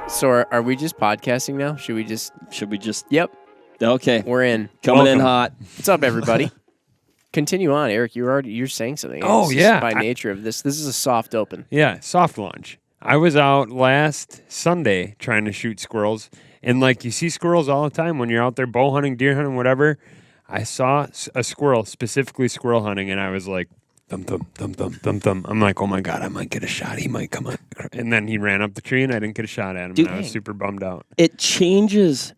So are we just podcasting now? Should we just? Yep. Okay. We're in. Coming in hot. What's up, everybody? Continue on, Eric. You're saying something. Oh, It's yeah. By nature of this is a soft open. Yeah, soft launch. I was out last Sunday trying to shoot squirrels, and like you see squirrels all the time when you're out there bow hunting, deer hunting, whatever. I saw a squirrel, specifically squirrel hunting, and I was like, thump, thump, thump, thump, thump, thump. I'm like, oh my God, I might get a shot. He might come on. And then he ran up the tree, and I didn't get a shot at him, Dude, and I was super bummed out. It changes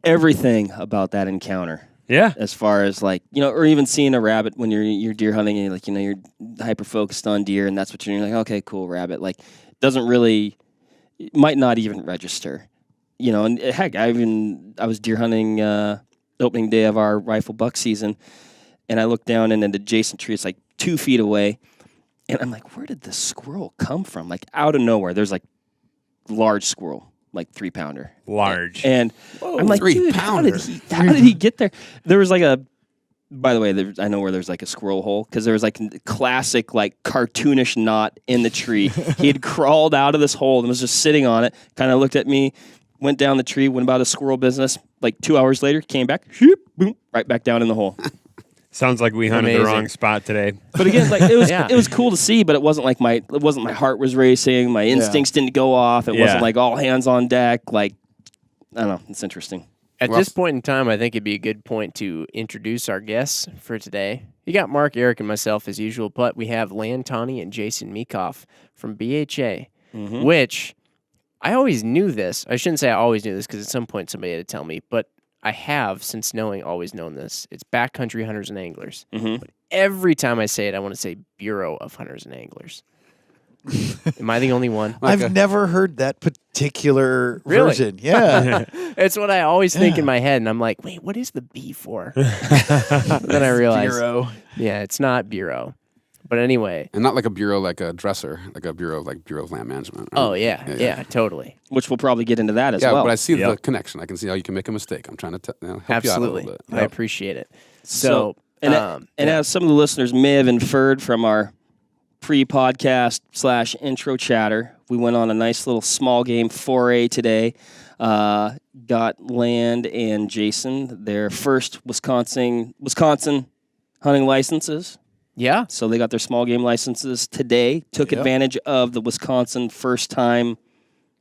everything about that encounter. Yeah. As far as like, or even seeing a rabbit when you're deer hunting and like, you're hyper focused on deer and that's what you're like, okay, cool, rabbit. Like, doesn't really, might not even register, and heck, I was deer hunting opening day of our rifle buck season, and I looked down and an adjacent tree, it's like 2 feet away, and I'm like, where did this squirrel come from? Like out of nowhere, there's like large squirrel. Like 3-pounder. Large. And I'm like, dude, how did he get there? There was like by the way, I know where there's like a squirrel hole because there was like a classic like cartoonish knot in the tree. He had crawled out of this hole and was just sitting on it, kind of looked at me, went down the tree, went about his squirrel business. Like 2 hours later, came back, shoop, boom, right back down in the hole. Sounds like we hunted the wrong spot today. But again, like it was cool to see, but it wasn't like my heart was racing, my instincts didn't go off. It wasn't like all hands on deck. Like, I don't know, it's interesting. At this point in time, I think it'd be a good point to introduce our guests for today. You got Mark, Eric, and myself as usual, but we have Tawney and Jason Meekhof from BHA, which I always knew this. I shouldn't say I always knew this because at some point somebody had to tell me, but I have, since always known this. It's Backcountry Hunters and Anglers. But every time I say it, I want to say Bureau of Hunters and Anglers. Am I the only one? I've never heard that particular version. Yeah. It's what I always think in my head, and I'm like, wait, what is the B for? Then I realize, Bureau. Yeah, it's not Bureau. But anyway. And not like a bureau, like a dresser, like a bureau of land management. Right? Oh, yeah, totally. Which we'll probably get into that as well. Yeah, but I see the connection. I can see how you can make a mistake. I'm trying to help Absolutely. you out a little bit. I appreciate it. So as some of the listeners may have inferred from our pre-podcast / intro chatter, we went on a nice little small game foray today. Got Land and Jason their first Wisconsin hunting licenses. Yeah. So they got their small game licenses today, took advantage of the Wisconsin first-time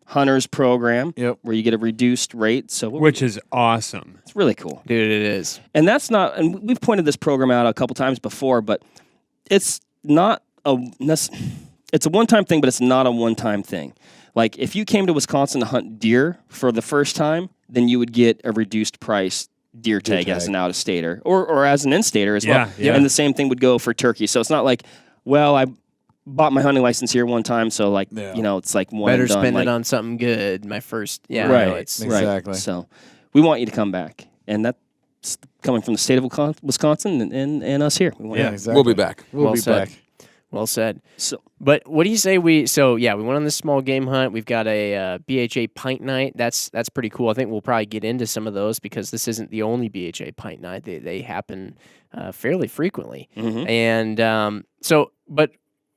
hunters program where you get a reduced rate. Which is awesome. It's really cool. Dude, it is. And that's not, and we've pointed this program out a couple times before, but it's not it's a one-time thing, but it's not a one-time thing. Like if you came to Wisconsin to hunt deer for the first time, then you would get a reduced price deer tag as an out-of-stater or as an in-stater as well. Yeah. And the same thing would go for turkey. So it's not like, well, I bought my hunting license here one time, so like, it's like one better and done. spend like, it on something good. My first, right, exactly. Right. So we want you to come back. And that's coming from the state of Wisconsin and us here. Exactly. We'll be back. We'll be back. Well said. So, but what do you say we went on this small game hunt. We've got a BHA pint night. That's pretty cool. I think we'll probably get into some of those because this isn't the only BHA pint night. They happen fairly frequently. And but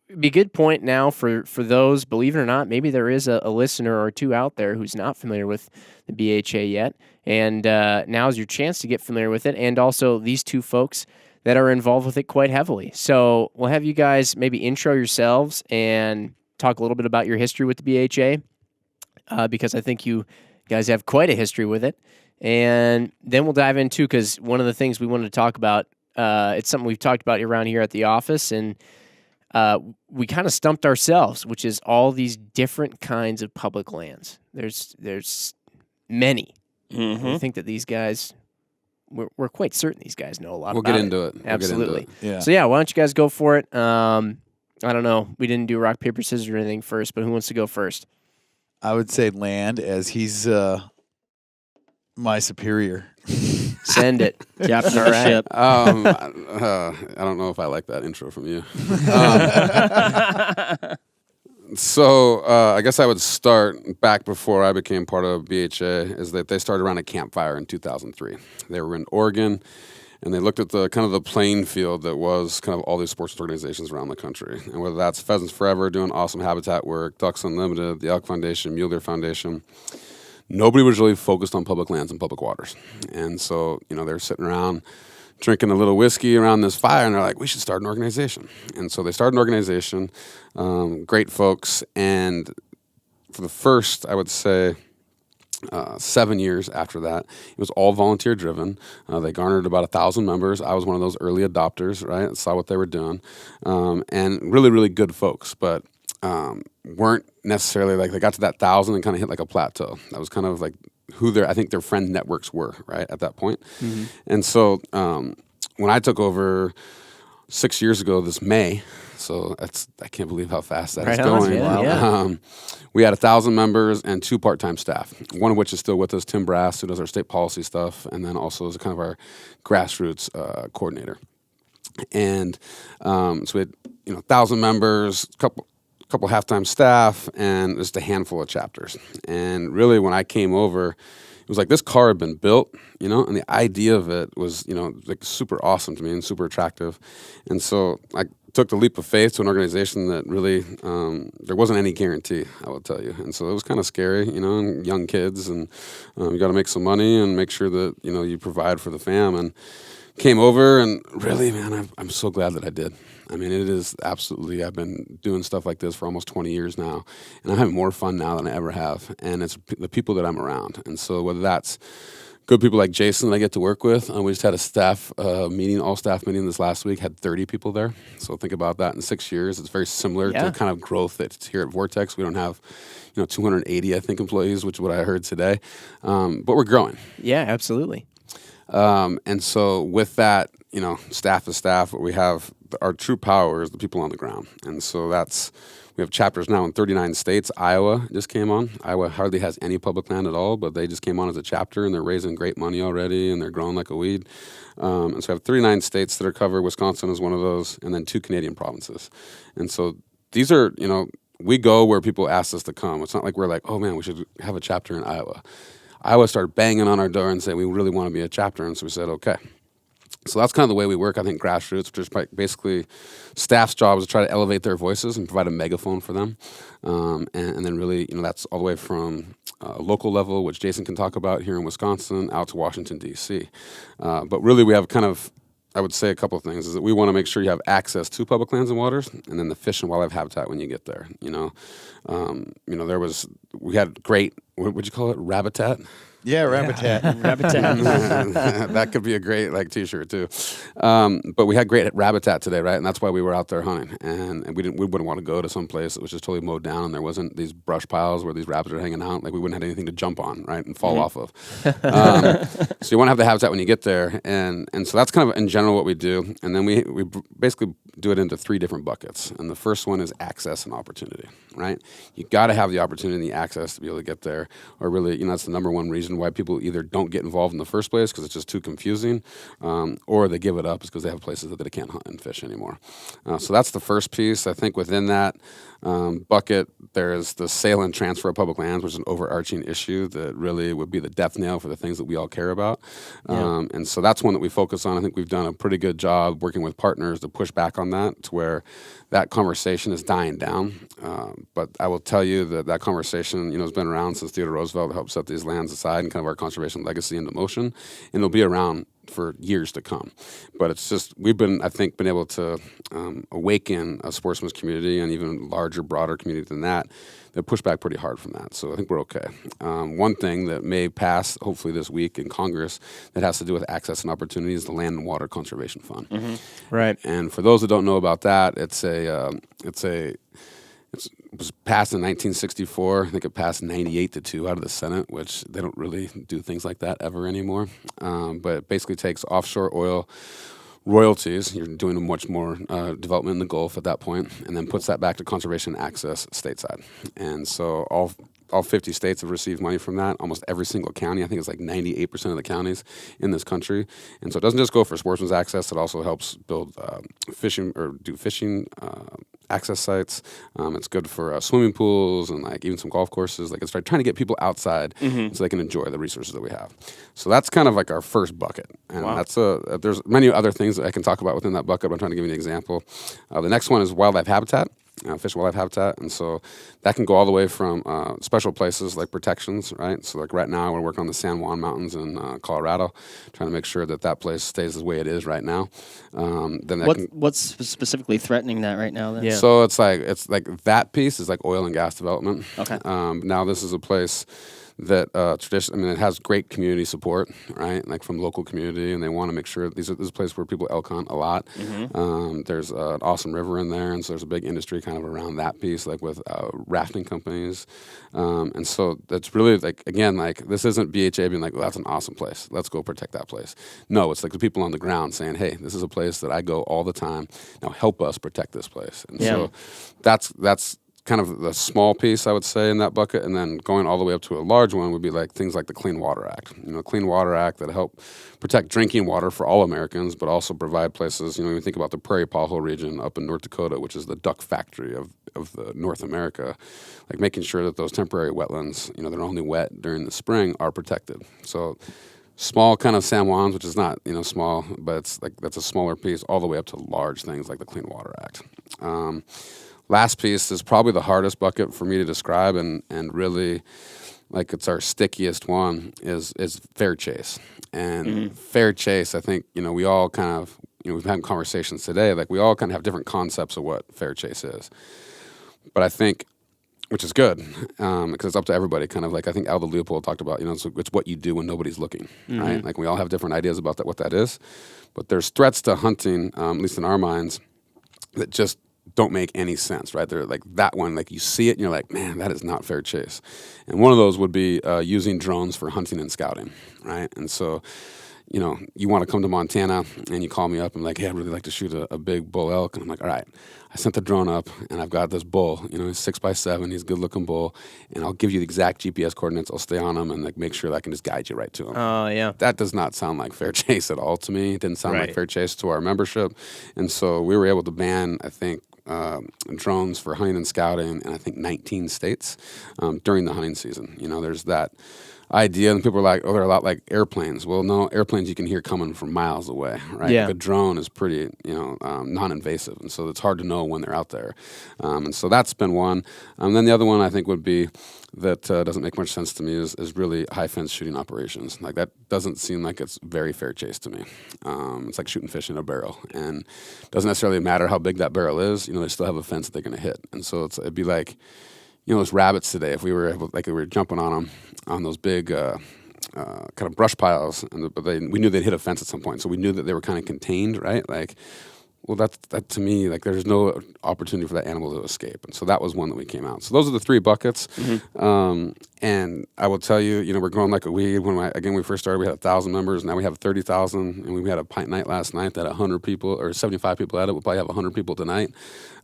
it'd be a good point now for those, believe it or not, maybe there is a listener or two out there who's not familiar with the BHA yet. And now's your chance to get familiar with it. And also these two folks that are involved with it quite heavily. So we'll have you guys maybe intro yourselves and talk a little bit about your history with the BHA, because I think you guys have quite a history with it. And then we'll dive into, because one of the things we wanted to talk about, it's something we've talked about around here at the office, and we kind of stumped ourselves, which is all these different kinds of public lands. There's many. I think that these guys... We're quite certain these guys know a lot about it. We'll get into it. Absolutely. Yeah. So, why don't you guys go for it? I don't know. We didn't do rock, paper, scissors or anything first, but who wants to go first? I would say Land, as he's my superior. Send it. Captain of the ship. I don't know if I like that intro from you. So I guess I would start back before I became part of BHA, is that they started around a campfire in 2003. They were in Oregon, and they looked at the kind of the playing field that was kind of all these sports organizations around the country, and whether that's Pheasants Forever doing awesome habitat work, Ducks Unlimited, the Elk Foundation, Mule Deer Foundation. Nobody was really focused on public lands and public waters, and so they're sitting around drinking a little whiskey around this fire, and they're like, we should start an organization. And so they started an organization, great folks, and for the first, I would say, 7 years after that, it was all volunteer driven. They garnered about 1,000 members. I was one of those early adopters, right? Saw what they were doing, and really, really good folks, but weren't necessarily like, they got to that 1,000 and kind of hit like a plateau. That was kind of like who I think their friend networks were, right, at that point. Mm-hmm. And so when I took over 6 years ago this May, so I can't believe how fast that is going. Yeah. We had 1,000 members and 2 part-time staff, one of which is still with us, Tim Brass, who does our state policy stuff, and then also is kind of our grassroots coordinator. And so we had 1,000 members, couple half-time staff, and just a handful of chapters. And really, when I came over, it was like this car had been built, and the idea of it was, like super awesome to me and super attractive. And so I took the leap of faith to an organization that really, there wasn't any guarantee, I will tell you. And so it was kind of scary, and young kids, and you got to make some money and make sure that, you provide for the fam. And came over, and really, man, I'm so glad that I did. I mean, it is absolutely, I've been doing stuff like this for almost 20 years now, and I'm having more fun now than I ever have, and it's the people that I'm around. And so whether that's good people like Jason that I get to work with, we just had a staff meeting, all staff meeting this last week, had 30 people there. So think about that in 6 years. It's very similar to kind of growth that's here at Vortex. We don't have 280, I think, employees, which is what I heard today, but we're growing. Yeah, absolutely. And so with that, staff to staff, what we have, our true power is the people on the ground. And so we have chapters now in 39 states. Iowa just came on. Iowa hardly has any public land at all, but they just came on as a chapter, and they're raising great money already, and they're growing like a weed. And so we have 39 states that are covered. Wisconsin is one of those, and then 2 Canadian provinces. And so these are, we go where people ask us to come. It's not like we're like, oh man, we should have a chapter in Iowa. Iowa started banging on our door and saying, we really want to be a chapter. And so we said, okay. So that's kind of the way we work, I think, Grassroots, which is basically staff's job is to try to elevate their voices and provide a megaphone for them. And then really, that's all the way from a local level, which Jason can talk about here in Wisconsin, out to Washington, D.C. But really we have kind of, I would say a couple of things, is that we want to make sure you have access to public lands and waters, and then the fish and wildlife habitat when you get there. We had great, what would you call it, rabbitat? Yeah, rabbitat. That could be a great T-shirt too. But we had great rabbitat today, right? And that's why we were out there hunting. And we wouldn't want to go to some place that was just totally mowed down, and there wasn't these brush piles where these rabbits are hanging out. Like we wouldn't have anything to jump on, right, and fall off of. So you want to have the habitat when you get there, and so that's kind of in general what we do. And then we basically do it into 3 different buckets. And the first one is access and opportunity, right? You got to have the opportunity and the access to be able to get there, or really, that's the number one reason why people either don't get involved in the first place because it's just too confusing, or they give it up because they have places that they can't hunt and fish anymore. So that's the first piece. I think within that bucket, there's the sale and transfer of public lands, which is an overarching issue that really would be the death nail for the things that we all care about. And so that's one that we focus on. I think we've done a pretty good job working with partners to push back on that to where that conversation is dying down. But I will tell you that conversation, has been around since Theodore Roosevelt helped set these lands aside and kind of our conservation legacy into motion, and it'll be around for years to come. But it's just, we've been able to awaken a sportsman's community and even larger, broader community than that push back pretty hard from that. So I think we're okay. One thing that may pass hopefully this week in Congress that has to do with access and opportunity is the Land and Water Conservation Fund. Mm-hmm. Right. And for those that don't know about that, it was passed in 1964. I think it passed 98-2 out of the Senate, which they don't really do things like that ever anymore. But it basically takes offshore oil royalties, you're doing much more development in the Gulf at that point, and then puts that back to conservation access stateside. And so all 50 states have received money from that. Almost every single county, I think it's 98% of the counties in this country. And so it doesn't just go for sportsman's access, it also helps build fishing access sites. It's good for swimming pools and like even some golf courses. Like it's trying to get people outside so they can enjoy the resources that we have. So that's kind of like our first bucket. And that's there's many other things that I can talk about within that bucket, but I'm trying to give you an example. The next one is wildlife habitat. Fish and wildlife habitat, and so that can go all the way from special places like protections, right? So like right now we're working on the San Juan Mountains in Colorado, trying to make sure that that place stays the way it is right now. Then What's specifically threatening that right now? Then? Yeah. So it's like that piece is like oil and gas development. Okay. Now this is a place that it has great community support, right? Like from local community, and they want to make sure this is a place where people elk hunt a lot. There's an awesome river in there, and so there's a big industry kind of around that piece, like with rafting companies. And so that's really like, again, like this isn't BHA being like, well, that's an awesome place, let's go protect that place. No, it's like the people on the ground saying, hey, this is a place that I go all the time. Now help us protect this place. And so that's kind of the small piece, I would say, in that bucket, and then going all the way up to a large one would be like things like the Clean Water Act. Clean Water Act that help protect drinking water for all Americans, but also provide places. When you think about the Prairie Pothole region up in North Dakota, which is the duck factory of the North America, like making sure that those temporary wetlands, they're only wet during the spring, are protected. So small kind of San Juans, which is not small, but it's like that's a smaller piece, all the way up to large things like the Clean Water Act. Last piece is probably the hardest bucket for me to describe, and really, like it's our stickiest one, is fair chase. And fair chase, I think, we all kind of, we've had conversations today, like we all kind of have different concepts of what fair chase is. But I think, which is good, because it's up to everybody, kind of like I think Aldo Leopold talked about, it's what you do when nobody's looking, right? Like we all have different ideas about what that is. But there's threats to hunting, at least in our minds, that just don't make any sense, right? They're like that one, like you see it and you're like, man, that is not fair chase. And one of those would be using drones for hunting and scouting, right? And so, you want to come to Montana and you call me up and like, hey, I'd really like to shoot a big bull elk. And I'm like, all right, I sent the drone up and I've got this bull, he's 6x7, he's a good looking bull, and I'll give you the exact GPS coordinates. I'll stay on him and like make sure that I can just guide you right to him. Oh, yeah. That does not sound like fair chase at all to me. It didn't sound like fair chase to our membership. And so we were able to ban, I think, drones for hunting and scouting in I think 19 states during the hunting season. There's that idea, and people are like, oh, they're a lot like airplanes. Well, no, airplanes you can hear coming from miles away, right? Yeah. Like a drone is pretty, non-invasive, and so it's hard to know when they're out there. And so that's been one. Then the other one I think would be that doesn't make much sense to me is really high fence shooting operations. Like that doesn't seem like it's very fair chase to me. It's like shooting fish in a barrel, and it doesn't necessarily matter how big that barrel is. They still have a fence that they're going to hit, and so it'd be like, those rabbits today. If we were able, like we were jumping on them on those big kind of brush piles, but we knew they'd hit a fence at some point, so we knew that they were kind of contained, right? Like, well, that to me, like, there's no opportunity for that animal to escape, and so that was one that we came out. So those are the three buckets, and I will tell you, we're growing like a weed. When we first started, we had 1,000 members. Now we have 30,000, and we had a pint night last night that 100 people or 75 people at it. We'll probably have 100 people tonight.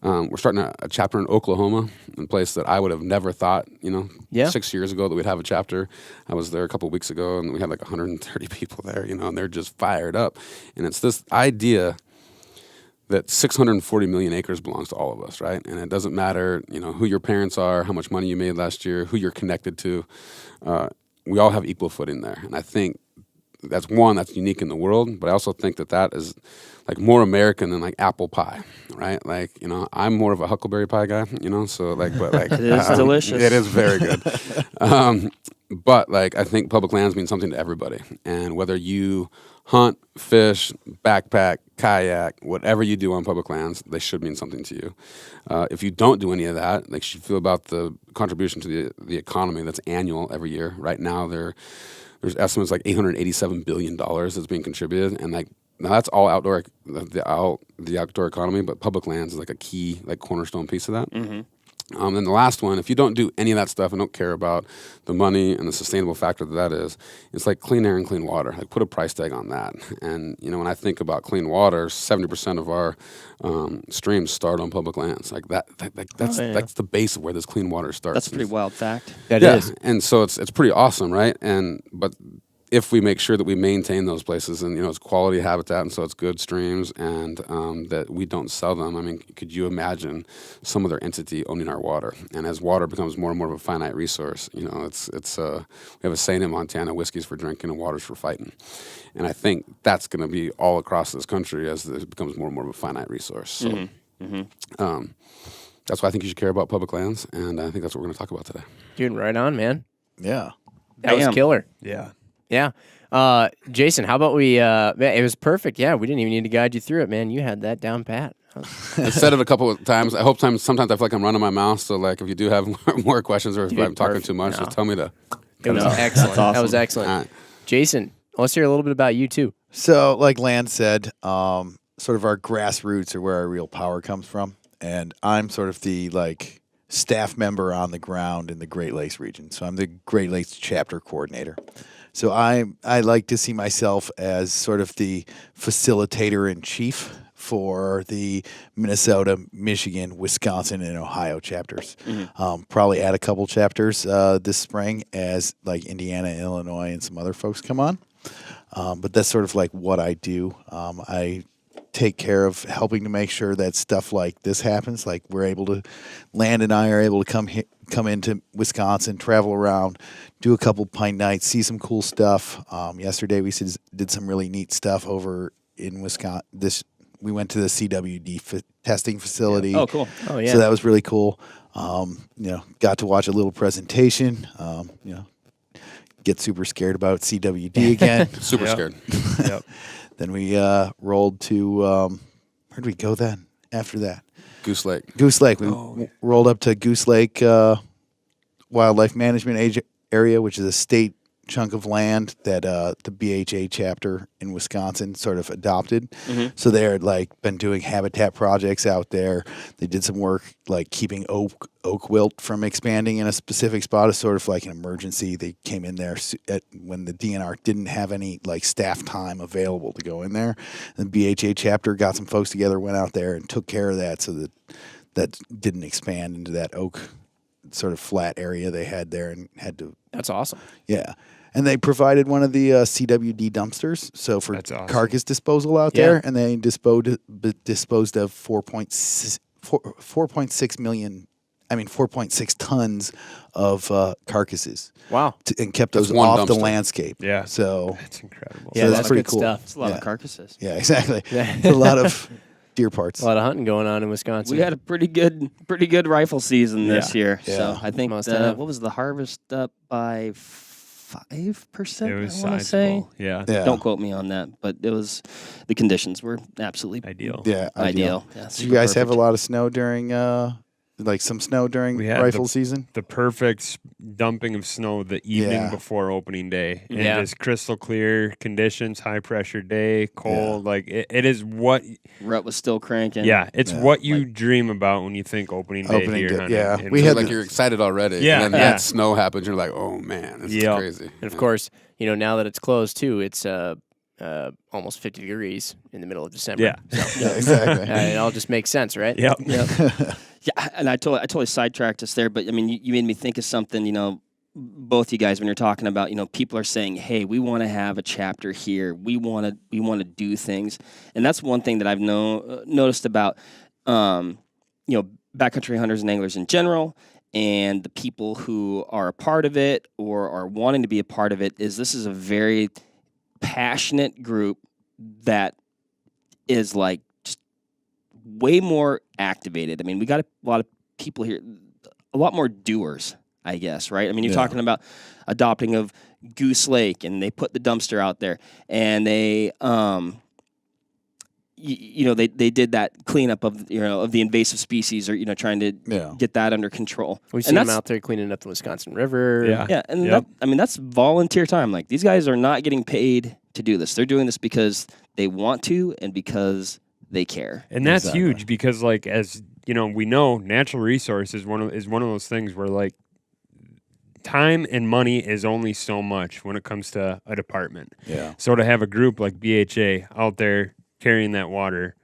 We're starting a chapter in Oklahoma, in a place that I would have never thought, 6 years ago that we'd have a chapter. I was there a couple of weeks ago, and we had like 130 people there, and they're just fired up. And it's this idea that 640 million acres belongs to all of us, right? And it doesn't matter, who your parents are, how much money you made last year, who you're connected to. We all have equal footing there. And I think that's unique in the world, but I also think that is like more American than like apple pie, right? Like, I'm more of a huckleberry pie guy, so like, but like. It is delicious. It is very good. But like, I think public lands mean something to everybody. And whether you hunt, fish, backpack, kayak, whatever you do on public lands, they should mean something to you. If you don't do any of that, like, you should feel about the contribution to the economy that's annual every year. Right now, there's estimates like $887 billion that's being contributed, and like, now that's all outdoor, the outdoor economy, but public lands is like a key, like, cornerstone piece of that. Then the last one, if you don't do any of that stuff and don't care about the money and the sustainable factor that is, it's like clean air and clean water. Like, put a price tag on that. And, when I think about clean water, 70% of our streams start on public lands. Like that's the base of where this clean water starts. That's a pretty wild fact. That is. And so it's pretty awesome, right? But if we make sure that we maintain those places and, it's quality habitat and so it's good streams and that we don't sell them. I mean, could you imagine some other entity owning our water? And as water becomes more and more of a finite resource, we have a saying in Montana, whiskey's for drinking and water's for fighting. And I think that's going to be all across this country as it becomes more and more of a finite resource. So that's why I think you should care about public lands, and I think that's what we're going to talk about today. Dude, right on, man. Yeah. That was killer. Yeah. Yeah. Jason, how about we, it was perfect. Yeah, we didn't even need to guide you through it, man. You had that down pat. I said it a couple of times. I hope sometimes I feel like I'm running my mouth. So like if you do have more questions or if I'm talking too much, just tell me to. It was excellent. Awesome. That was excellent. All right. Jason, let's hear a little bit about you too. So, like Land said, sort of our grassroots are where our real power comes from. And I'm sort of the staff member on the ground in the Great Lakes region. So I'm the Great Lakes chapter coordinator. So I like to see myself as sort of the facilitator in chief for the Minnesota, Michigan, Wisconsin, and Ohio chapters. Probably add a couple chapters this spring as Indiana, Illinois, and some other folks come on. But that's sort of what I do. I take care of helping to make sure that stuff like this happens. Land and I are able to come into Wisconsin, travel around, do a couple pint nights, see some cool stuff. Yesterday we did some really neat stuff over in Wisconsin. We went to the CWD testing facility. Yeah. Oh, cool. Oh, yeah. So that was really cool. Got to watch a little presentation. Get super scared about CWD again. Super scared. Yep. Then we rolled to where'd we go then? After that, Goose Lake. Goose Lake. We rolled up to Goose Lake Wildlife Management Area, which is a state chunk of land that the BHA chapter in Wisconsin sort of adopted. So they're been doing habitat projects out there. They did some work keeping oak wilt from expanding in a specific spot as sort of an emergency. They came in there when the DNR didn't have any staff time available to go in there. And the BHA chapter got some folks together, went out there and took care of that so that didn't expand into that oak sort of flat area they had there and had to. That's awesome. Yeah. And they provided one of the CWD dumpsters, so for awesome. carcass disposal out there, and they disposed of 4.6 tons of carcasses. Wow. And kept those one off the dumpster. landscape. Yeah. So That's incredible. Yeah, that's pretty good cool. stuff. It's a lot of carcasses. Yeah, exactly. A lot of deer parts. A lot of hunting going on in Wisconsin. We had a pretty good rifle season this year. Yeah. So I think Must have. what was the harvest up by 5%? It was I want to say. sizable. Yeah. Yeah. Don't quote me on that, but the conditions were absolutely Ideal. Yeah, ideal. Yeah, Did you guys have a lot of snow during some snow during We had rifle season? The perfect dumping of snow the evening Yeah. before opening day. And Yeah. just crystal clear conditions, high pressure day, cold. It is what, Rut was still cranking. it's what you dream about when you think opening day Opening deer day, hunting. yeah. And We So had like you're excited already. Yeah, And then yeah. that snow happens. You're like, oh man, this is crazy. And of course, now that it's closed too, it's almost 50 degrees in the middle of December. Yeah. Yeah, exactly. It all just makes sense, right? Yep. Yeah, and I totally sidetracked us there, but I mean, you made me think of something. Both you guys, when you're talking about, people are saying, "Hey, we want to have a chapter here. We want to do things," and that's one thing that I've noticed about, backcountry hunters and anglers in general, and the people who are a part of it or are wanting to be a part of it. Is this is a very passionate group that is just way more activated. I mean, we got a lot of people here, a lot more doers, I guess, right? I mean, you're talking about adopting of Goose Lake, and they put the dumpster out there, and they, they did that cleanup of the invasive species, or trying to get that under control. We've seen them out there cleaning up the Wisconsin River. Yeah. Yeah, and that's volunteer time. These guys are not getting paid to do this. They're doing this because they want to and because they care. And that's huge because, as we know, natural resource is one of those things where time and money is only so much when it comes to a department. Yeah. So to have a group like BHA out there carrying that water,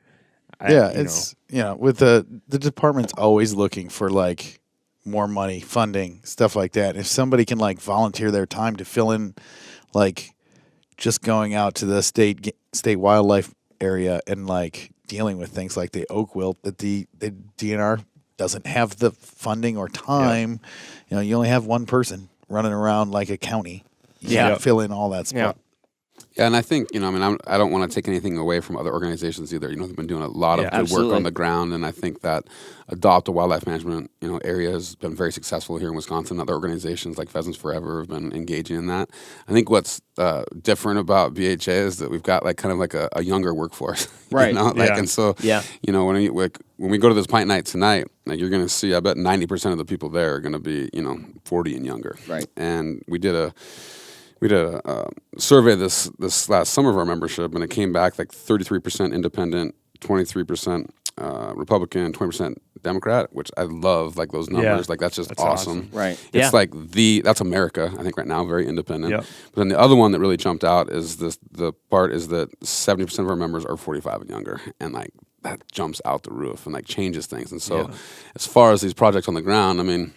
with the department's always looking for more money, funding, stuff like that. If somebody can volunteer their time to fill in just going out to the state wildlife area and like dealing with things like the oak wilt that the DNR doesn't have the funding or time. You know, you only have one person running around like a county. You can't fill in all that spot. Yeah, and I think, you know, I mean, I don't want to take anything away from other organizations either. You know, they've been doing a lot of good work on the ground, and I think that Adopt a Wildlife Management, you know, area has been very successful here in Wisconsin. Other organizations like Pheasants Forever have been engaging in that. I think what's different about BHA is that we've got like kind of like a younger workforce, right? You know? Like, and so, you know, when we go to this pint night tonight, like you're going to see, I bet 90% of the people there are going to be, you know, 40 and younger, right? And we did a survey this last summer of our membership, and it came back like 33% independent, 23% Republican, 20% Democrat, which I love, like those numbers. Like that's just awesome. Right. It's like that's America, I think, right now, very independent. But then the other one that really jumped out is the part is that 70% of our members are 45 and younger, and like that jumps out the roof and like changes things. And so as far as these projects on the ground, I mean,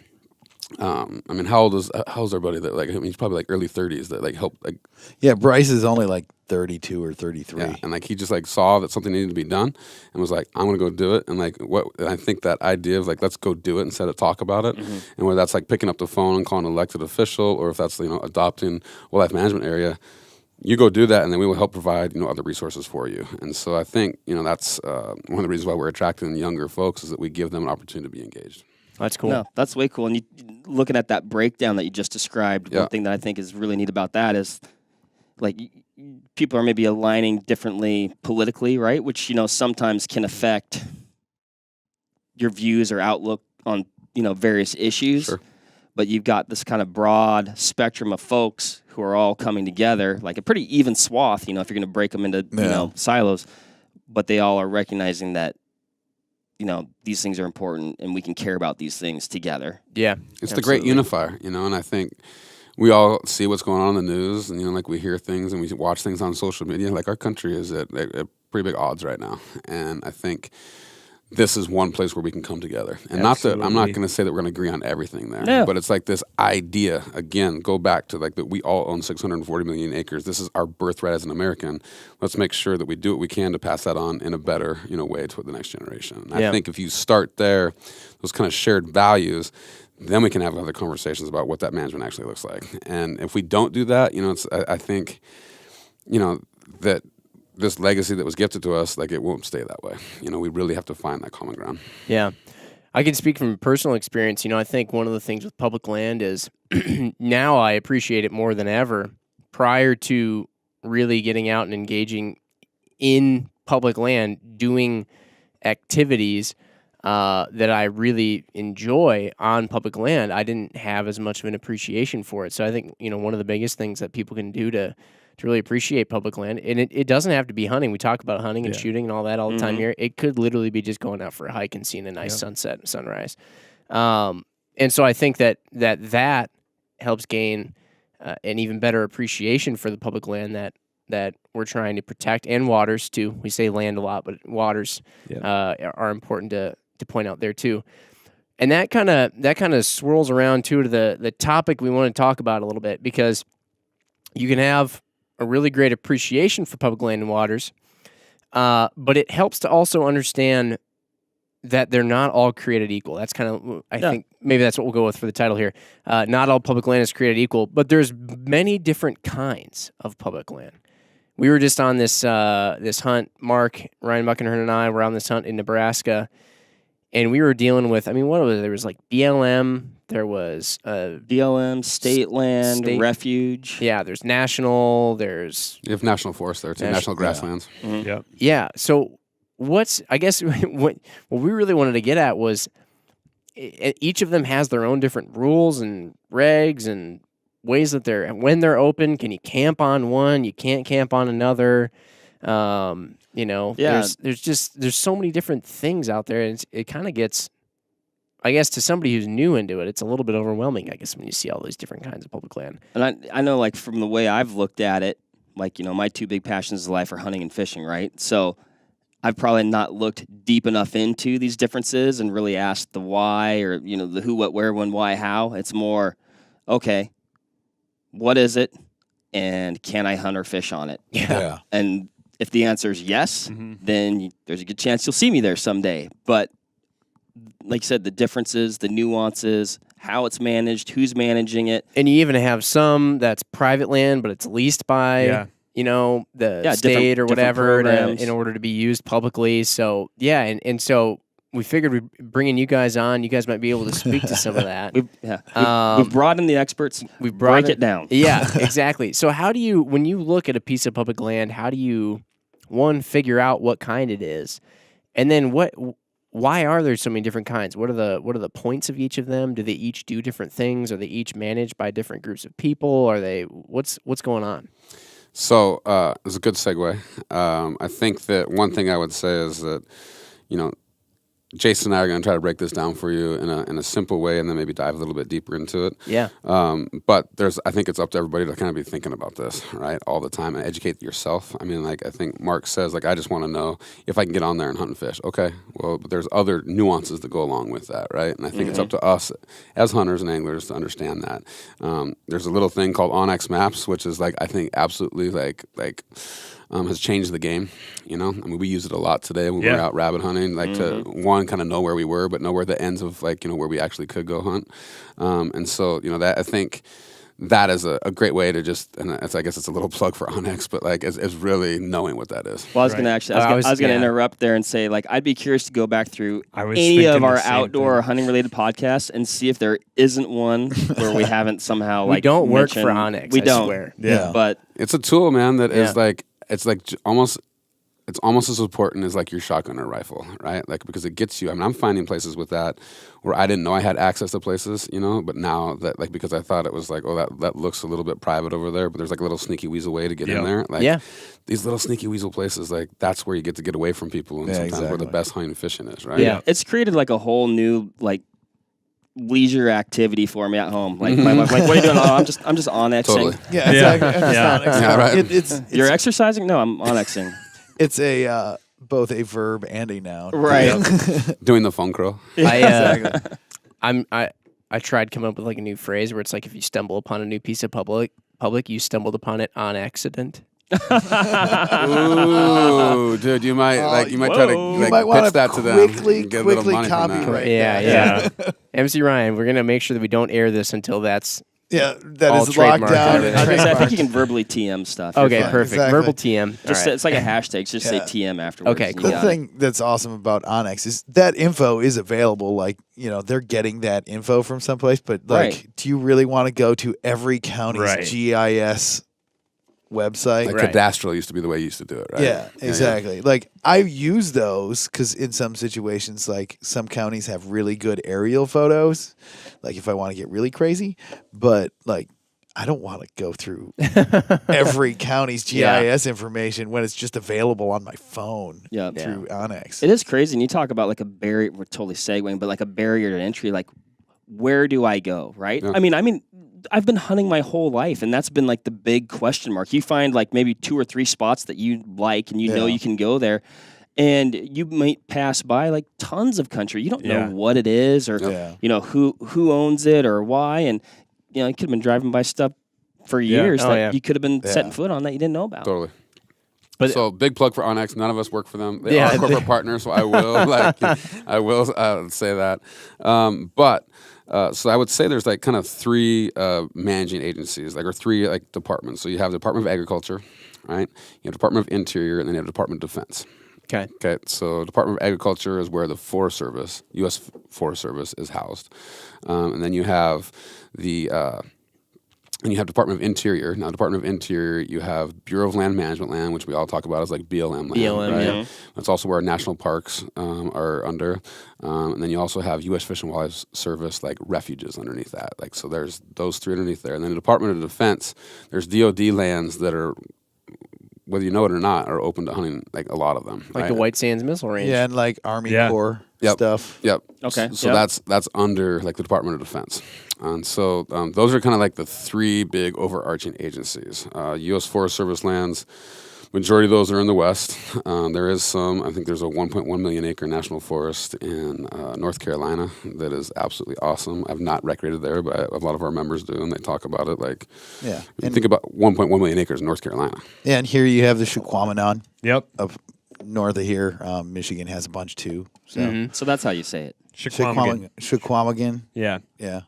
how old is our buddy that like? I mean, he's probably like early 30s that like helped like. Yeah, Bryce is only like 32 or 33. Yeah, and like he just like saw that something needed to be done and was like, I'm gonna go do it. And like and I think that idea of like let's go do it instead of talk about it, and whether that's like picking up the phone and calling an elected official, or if that's, you know, adopting wildlife management area, you go do that, and then we will help provide, you know, other resources for you. And so I think, you know, that's one of the reasons why we're attracting younger folks is that we give them an opportunity to be engaged. That's cool. No, that's way cool. And looking at that breakdown that you just described, one thing that I think is really neat about that is, like, people are maybe aligning differently politically, right? Which, you know, sometimes can affect your views or outlook on, you know, various issues. Sure. But you've got this kind of broad spectrum of folks who are all coming together, like a pretty even swath, you know, if you're going to break them into, you know, silos. But they all are recognizing that, you know, these things are important and we can care about these things together. Yeah. It's the great unifier, you know, and I think we all see what's going on in the news, and, you know, like we hear things and we watch things on social media. Like our country is at pretty big odds right now. And I think this is one place where we can come together. And not that I'm not going to say that we're going to agree on everything there, but it's like this idea, again, go back to like that we all own 640 million acres. This is our birthright as an American. Let's make sure that we do what we can to pass that on in a better, you know, way to the next generation. And I think if you start there, those kind of shared values, then we can have other conversations about what that management actually looks like. And if we don't do that, you know, I think, you know, that this legacy that was gifted to us, like, it won't stay that way. You know, we really have to find that common ground. Yeah. I can speak from personal experience. You know, I think one of the things with public land is now I appreciate it more than ever. Prior to really getting out and engaging in public land, doing activities that I really enjoy on public land, I didn't have as much of an appreciation for it. So I think, you know, one of the biggest things that people can do to really appreciate public land, and it doesn't have to be hunting. We talk about hunting and shooting and all that all the time here. It could literally be just going out for a hike and seeing a nice sunset and sunrise. And so I think that helps gain an even better appreciation for the public land that we're trying to protect, and waters too. We say land a lot, but waters are important to point out there too. And that kind of swirls around too to the topic we want to talk about a little bit, because you can have a really great appreciation for public land and waters, but it helps to also understand that they're not all created equal. That's kind of, I think maybe that's what we'll go with for the title here. Not all public land is created equal, but there's many different kinds of public land. We were just on this hunt. Mark, Ryan Buckenhurst, and I were on this hunt in Nebraska, and we were dealing with, I mean, what was it? There was like BLM, there was BLM, state land, refuge. Yeah, there's national, there's... You have national forest there too, national grasslands. Yeah. Mm-hmm. Yeah, so I guess what we really wanted to get at was each of them has their own different rules and regs and ways that when they're open. Can you camp on one? You can't camp on another. You know, there's so many different things out there, and it kind of gets, I guess, to somebody who's new into it, it's a little bit overwhelming, I guess, when you see all these different kinds of public land. And I know, like, from the way I've looked at it, like, you know, my two big passions in life are hunting and fishing, right? So I've probably not looked deep enough into these differences and really asked the why, or, you know, the who, what, where, when, why, how. It's more, okay, what is it? and can I hunt or fish on it? Yeah. And if the answer is yes, then there's a good chance you'll see me there someday. But like you said, the differences, the nuances, how it's managed, who's managing it. And you even have some that's private land, but it's leased by, the state or different whatever programs. in order to be used publicly. So, yeah. And so we figured bringing you guys on, you guys might be able to speak to some of that. We've brought in the experts. We've brought break it down. Yeah, exactly. So how do you, when you look at a piece of public land, how do you, one, figure out what kind it is? And then why are there so many different kinds? What are the points of each of them? Do they each do different things? Are they each managed by different groups of people? Are they what's going on? So it's a good segue. I think that one thing I would say is that, Jason and I are going to try to break this down for you in a simple way, and then maybe dive a little bit deeper into it. Yeah. But I think it's up to everybody to kind of be thinking about this, right, all the time, and educate yourself. I mean, like I think Mark says, like I just want to know if I can get on there and hunt and fish. Okay, well, but there's other nuances that go along with that, right? And I think it's up to us as hunters and anglers to understand that. There's a little thing called Onyx Maps, which is like I think absolutely like has changed the game. I mean, we use it a lot today when we're out rabbit hunting, like to one kind of know where we were, but know where the ends of like where we actually could go hunt. And so that I think that is a great way to just, and I guess it's a little plug for Onyx, but like is really knowing what that is. Well, I was going to I was going to interrupt there and say, like, I'd be curious to go back through any of our outdoor hunting related podcasts and see if there isn't one where we haven't somehow we don't work for Onyx. We don't. Swear. Yeah. But it's a tool, man, that is like, it's almost as important as like your shotgun or rifle, right? Like because it gets you. I mean, I'm finding places with that where I didn't know I had access to places, but now that like because I thought it was like, oh, that looks a little bit private over there, but there's like a little sneaky weasel way to get in there. Like these little sneaky weasel places, like that's where you get to get away from people, and sometimes where the best hunting and fishing is, right? Yeah, it's created like a whole new like leisure activity for me at home. Like my wife's like, what are you doing? Oh, I'm just onyxing. Totally. Yeah, exactly. Yeah, right. It's You're exercising? No, I'm onyxing. It's a both a verb and a noun. Right. Doing the phone crow. I tried coming up with like a new phrase where it's like if you stumble upon a new piece of public, you stumbled upon it on accident. Ooh, dude, you might try to pitch that to them. Get a little money from that. copyright. Yeah. MC Ryan, we're gonna make sure that we don't air this until that's that all is locked trademarked down. and I think you can verbally TM stuff. You're okay. fine. Perfect. Exactly. Verbal TM. Just All it's like a hashtag. Just say TM afterwards. Okay, and you cool. The got it. thing that's awesome about Onyx is that info is available. Like, they're getting that info from someplace, but like, do you really want to go to every county's GIS website? Like cadastral used to be the way you used to do it, right? Yeah, exactly. Like I use those because in some situations, like some counties have really good aerial photos. Like if I want to get really crazy, but like I don't want to go through every county's GIS information when it's just available on my phone through Onyx. It is crazy. And you talk about like a barrier. We're totally segueing, but like a barrier to entry. Like, where do I go? Right? Yeah. I mean. I've been hunting my whole life, and that's been like the big question mark. You find like maybe 2 or 3 spots that you like, and you know you can go there, and you might pass by like tons of country. You don't know what it is, or who owns it, or why, and you could have been driving by stuff for years that you could have been setting foot on that you didn't know about. Totally. But so big plug for Onyx. None of us work for them. They are a corporate partner, so I will say that. So I would say there's like kind of 3 managing agencies, or 3 like departments. So you have the Department of Agriculture, right? You have Department of Interior, and then you have Department of Defense. Okay. So Department of Agriculture is where the Forest Service, U.S. Forest Service, is housed, and then you have the and you have Department of Interior. Now, Department of Interior, you have Bureau of Land Management land, which we all talk about as like BLM land. Right? That's also where national parks are under. And then you also have U.S. Fish and Wildlife Service, like refuges underneath that. Like, so there's those 3 underneath there. And then the Department of Defense, there's DOD lands that are, whether you know it or not, are open to hunting, like a lot of them. Like the White Sands Missile Range. Yeah, and like Army Corps stuff. Yep. Okay. So that's under like the Department of Defense. And so those are kind of like the 3 big overarching agencies. U.S. Forest Service lands, Majority of those are in the West. There is some, I think there's a 1.1 million acre national forest in North Carolina that is absolutely awesome. I've not recreated there, but a lot of our members do, and they talk about it. Like, Yeah. and think about 1.1 million acres in North Carolina. Yeah, and here you have the Squaminon Yep. up north of here. Michigan has a bunch too. So So that's how you say it. Chiquamagan. Squamigan. Yeah. Yeah.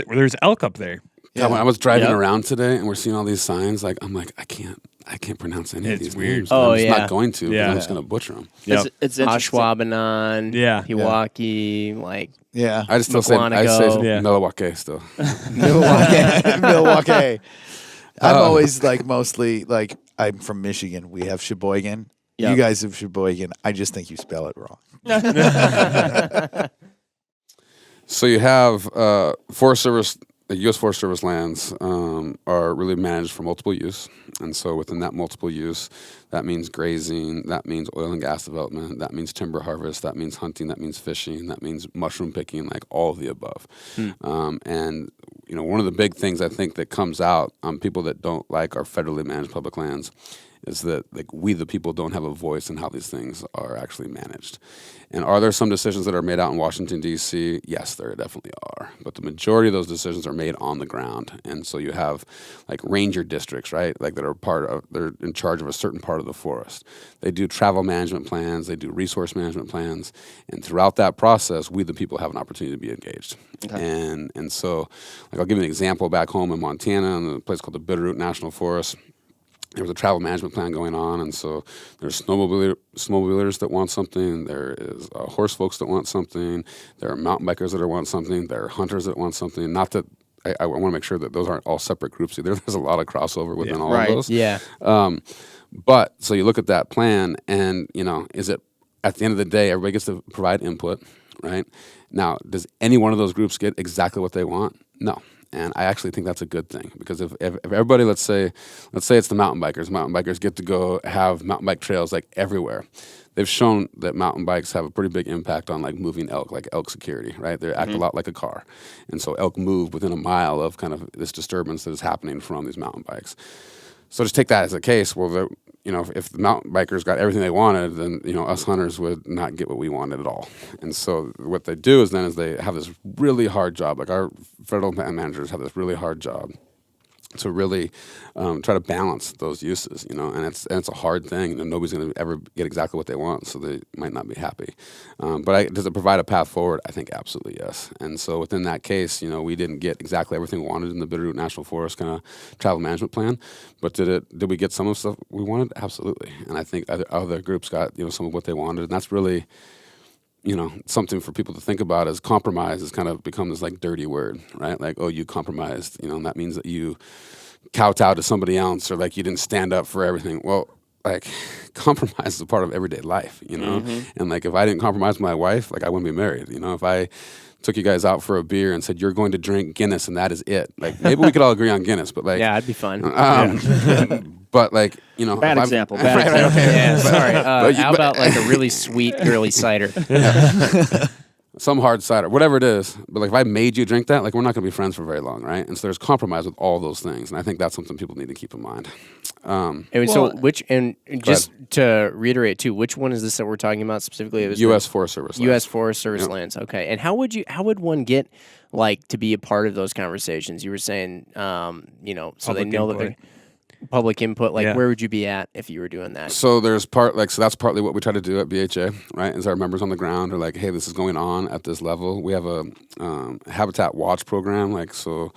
There's elk up there. Yeah. God, when I was driving Yep. around today and we're seeing all these signs, like I'm like, I can't pronounce any of It's these weird. names. Oh, I'm just yeah. not going to. 'Cause Yeah. I'm just going to butcher them. Yep. It's interesting. Ashwaubenon, Yeah. Pewaukee, like Yeah. I just still say McWanago. Yeah. Milwaukee still. Milwaukee. Milwaukee. I'm always like mostly like I'm from Michigan. We have Sheboygan. Yep. You guys have Sheboygan. I just think you spell it wrong. So you have Forest Service, the U.S. Forest Service lands are really managed for multiple use. And so within that multiple use, that means grazing, that means oil and gas development, that means timber harvest, that means hunting, that means fishing, that means mushroom picking, like all of the above. And, you know, one of the big things I think that comes out on people that don't like our federally managed public lands is that like we the people don't have a voice in how these things are actually managed. And are there some decisions that are made out in Washington, D.C.? Yes, there definitely are. But the majority of those decisions are made on the ground. And so you have like ranger districts, right? Like that are they're in charge of a certain part of the forest. They do travel management plans, they do resource management plans. And throughout that process, we the people have an opportunity to be engaged. Okay. And so like I'll give you an example back home in Montana in a place called the Bitterroot National Forest. There was a travel management plan going on, and so there's snowmobilers that want something. There is horse folks that want something. There are mountain bikers that want something. There are hunters that want something. Not that I want to make sure that those aren't all separate groups either. There's a lot of crossover within all Right. of those. yeah. But so you look at that plan, and you know, is it at the end of the day, everybody gets to provide input, right? Now, does any one of those groups get exactly what they want? No. And I actually think that's a good thing because if everybody, let's say it's the mountain bikers get to go have mountain bike trails like everywhere. They've shown that mountain bikes have a pretty big impact on like moving elk, like elk security, right? They act a lot like a car. And so elk move within a mile of kind of this disturbance that is happening from these mountain bikes. So just take that as a case. Well, you know, if the mountain bikers got everything they wanted, then, you know, us hunters would not get what we wanted at all. And so what they do is they have this really hard job. Like our federal managers have this really hard job to really try to balance those uses, you know, and it's a hard thing, and nobody's going to ever get exactly what they want, so they might not be happy. But does it provide a path forward? I think absolutely yes. And so within that case, you know, we didn't get exactly everything we wanted in the Bitterroot National Forest kind of travel management plan, but did we get some of the stuff we wanted? Absolutely. And I think other groups got, you know, some of what they wanted, and that's really, you know, something for people to think about as compromise has kind of become this like dirty word, right? Like, oh, you compromised, you know, and that means that you kowtowed to somebody else or like you didn't stand up for everything. Well, like compromise is a part of everyday life, you know? And like if I didn't compromise my wife, like I wouldn't be married, you know? If I took you guys out for a beer and said, you're going to drink Guinness and that is it. Like maybe we could all agree on Guinness, but like, Yeah, I'd be fun. but like, you know, Bad if I'm- example. Right, Bad right, example. okay. Yeah, sorry. but you- How about like a really sweet girly cider? some hard cider, whatever it is. But like if I made you drink that, like we're not going to be friends for very long, right? And so there's compromise with all those things, and I think that's something people need to keep in mind. And just to reiterate too, which one is this that we're talking about specifically? It was U.S. Forest Service. lands. U.S. Forest Service Yep. lands. Okay, and how would one get like to be a part of those conversations? You were saying, you know, so Public they know that input. they're public input. Like, Yeah. where would you be at if you were doing that? So there's so that's partly what we try to do at BHA, right? Is our members on the ground are like, hey, this is going on at this level. We have a habitat watch program, like so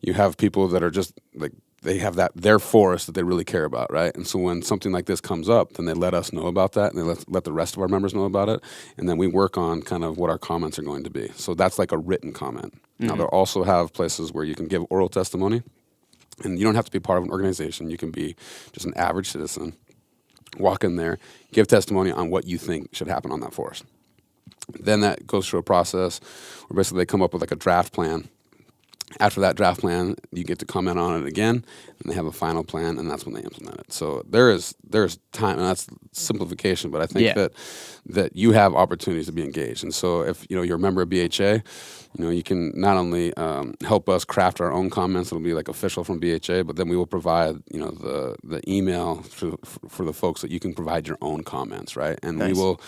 you have people that are just like they have their forest that they really care about, right? And so when something like this comes up, then they let us know about that, and they let the rest of our members know about it, and then we work on kind of what our comments are going to be. So that's like a written comment. Now they'll also have places where you can give oral testimony. And you don't have to be part of an organization. You can be just an average citizen. Walk in there, give testimony on what you think should happen on that forest. Then that goes through a process where basically they come up with like a draft plan. After that draft plan, you get to comment on it again, and and they have a final plan, and that's when they implement it. So there's time, and that's simplification, but I think that you have opportunities to be engaged. And so if you're a member of BHA, you can not only help us craft our own comments, it'll be like official from BHA, but then we will provide the email for the folks that you can provide your own comments, right? And we will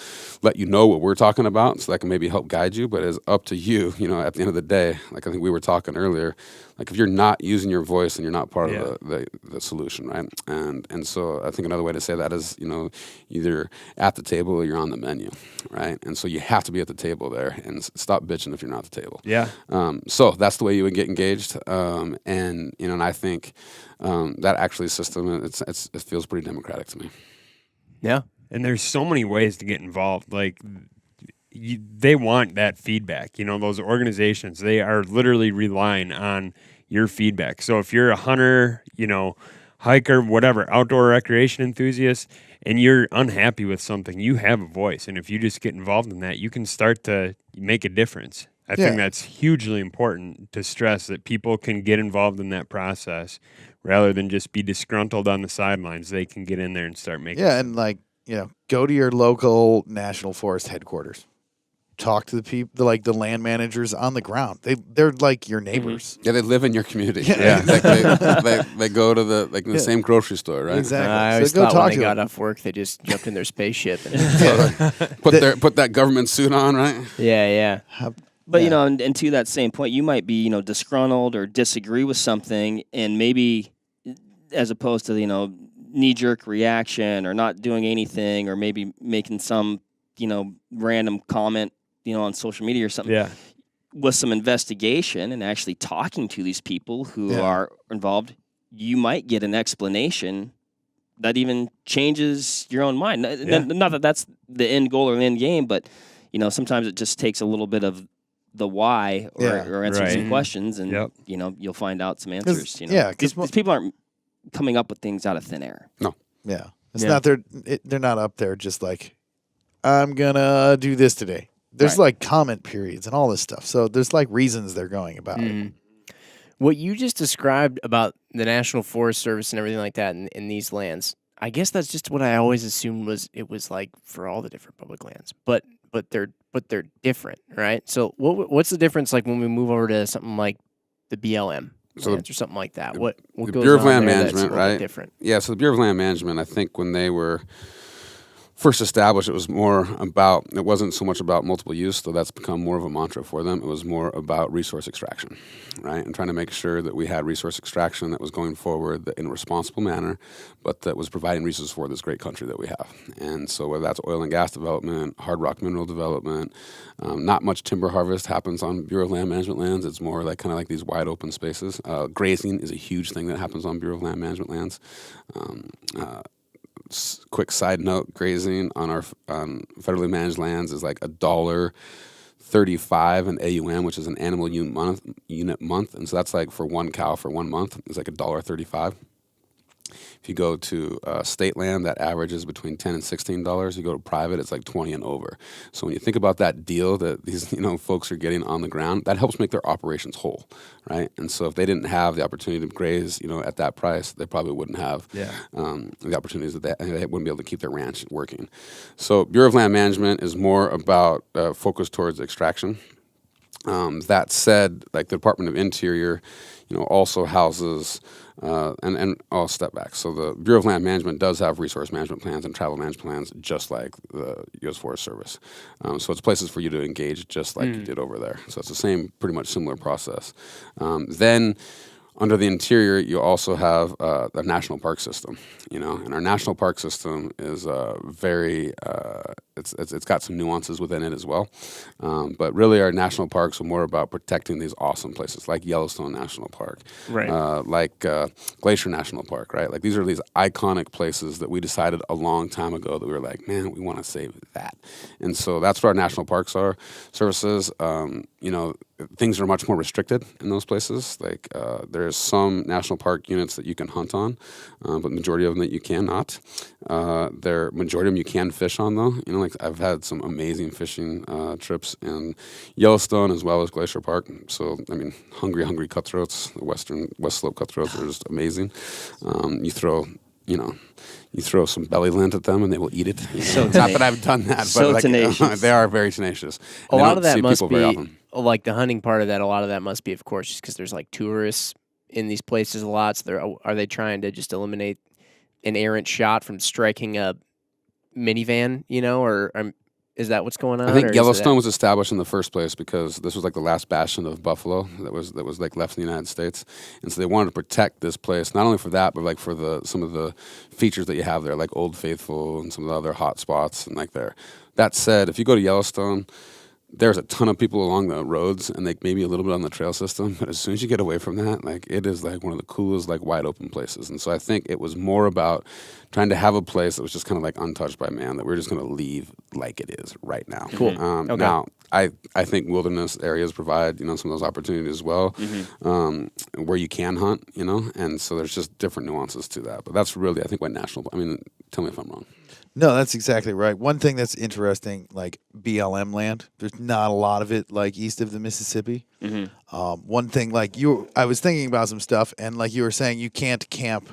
let you know what we're talking about, so that can maybe help guide you. But it's up to you. At the end of the day, like I think we were talking earlier, like if you're not using your voice, then you're not part of the solution, right? And so I think another way to say that is either at the table or you're on the menu, right? And so you have to be at the table there, and stop bitching if you're not at the table. Yeah. So that's the way you would get engaged. And I think that actually system, it feels pretty democratic to me. Yeah. And there's so many ways to get involved. Like, they want that feedback. Those organizations, they are literally relying on your feedback. So if you're a hunter, hiker, whatever, outdoor recreation enthusiast, and you're unhappy with something, you have a voice. And if you just get involved in that, you can start to make a difference. I think that's hugely important to stress, that people can get involved in that process rather than just be disgruntled on the sidelines. They can get in there and start making. Yeah, and go to your local national forest headquarters. Talk to the people, like the land managers on the ground. They're like your neighbors. Yeah, they live in your community. Yeah. They go to the same grocery store, right? Exactly. I always So go thought talk when to they got them. off work, they just jumped in their spaceship. And Put that government suit on, right? yeah. But and to that same point, you might be disgruntled or disagree with something, and maybe as opposed to knee-jerk reaction or not doing anything, or maybe making some random comment on social media or something. Yeah. With some investigation and actually talking to these people who are involved, you might get an explanation that even changes your own mind. Not that that's the end goal or the end game, but sometimes it just takes a little bit of the why or answering some questions, and you'll find out some answers. These people aren't coming up with things out of thin air. No. Yeah. It's not they're not up there just like, I'm gonna do this today. There's like comment periods and all this stuff. So there's like reasons they're going about it. What you just described about the National Forest Service and everything like that in these lands, I guess that's just what I always assumed it was like for all the different public lands. But they're different, right? So what's the difference like when we move over to something like the BLM lands or something like that? What the goes Bureau of on Land there that's Management, a little bit right? different? Yeah, so the Bureau of Land Management, I think when they were first established, it wasn't so much about multiple use, though that's become more of a mantra for them. It was more about resource extraction, right? And trying to make sure that we had resource extraction that was going forward in a responsible manner, but that was providing resources for this great country that we have. And so whether that's oil and gas development, hard rock mineral development, not much timber harvest happens on Bureau of Land Management lands. It's more like kind of like these wide open spaces. Grazing is a huge thing that happens on Bureau of Land Management lands. Quick side note: grazing on federally managed lands is like $1.35 an AUM, which is an animal unit month, and so that's like for one cow for 1 month is like $1.35. If you go to state land, that averages between $10 and $16. You go to private, it's like 20 and over. So when you think about that deal that these folks are getting on the ground, that helps make their operations whole, right? And so if they didn't have the opportunity to graze, at that price, they probably wouldn't have the opportunities that they wouldn't be able to keep their ranch working. So Bureau of Land Management is more about focus towards extraction. That said, like the Department of Interior, also houses, and I'll step back. So the Bureau of Land Management does have resource management plans and travel management plans, just like the U.S. Forest Service. So it's places for you to engage, just like you did over there. So it's the same, pretty much similar process. Then under the Interior, you also have a national park system, and our national park system is very, it's got some nuances within it as well. But really our national parks are more about protecting these awesome places like Yellowstone National Park, Right. like Glacier National Park, right? Like these are these iconic places that we decided a long time ago that we were like, man, we want to save that. And so that's what our national parks are, services. Things are much more restricted in those places. Like there's some national park units that you can hunt on, but the majority of them that you cannot. Majority of them you can fish on though. Like I've had some amazing fishing trips in Yellowstone as well as Glacier Park. So I mean, hungry cutthroats. The West Slope cutthroats are just amazing. You throw some belly lint at them and they will eat it. So Not that I've done that, So but tenacious. they are very tenacious. A They lot don't of that see must people very be often. like the hunting part of that. A lot of that must be, of course, just because there's like tourists in these places a lot. So are they trying to just eliminate an errant shot from striking a minivan? Or is that what's going on? I or think is Yellowstone was established in the first place because this was like the last bastion of buffalo that was like left in the United States, and so they wanted to protect this place not only for that, but like for some of the features that you have there, like Old Faithful and some of the other hot spots and like there. That said, if you go to Yellowstone, there's a ton of people along the roads and like maybe a little bit on the trail system, but as soon as you get away from that, like it is like one of the coolest like wide open places. And so I think it was more about trying to have a place that was just kind of like untouched by man, that we're just going to leave like it is right now. Cool. Okay. Now I think wilderness areas provide some of those opportunities as well, where you can hunt, and so there's just different nuances to that. But that's really, I think, what tell me if I'm wrong. No, that's exactly right. One thing that's interesting, like BLM land, there's not a lot of it like east of the Mississippi. One thing, like I was thinking about some stuff, and like you were saying, you can't camp,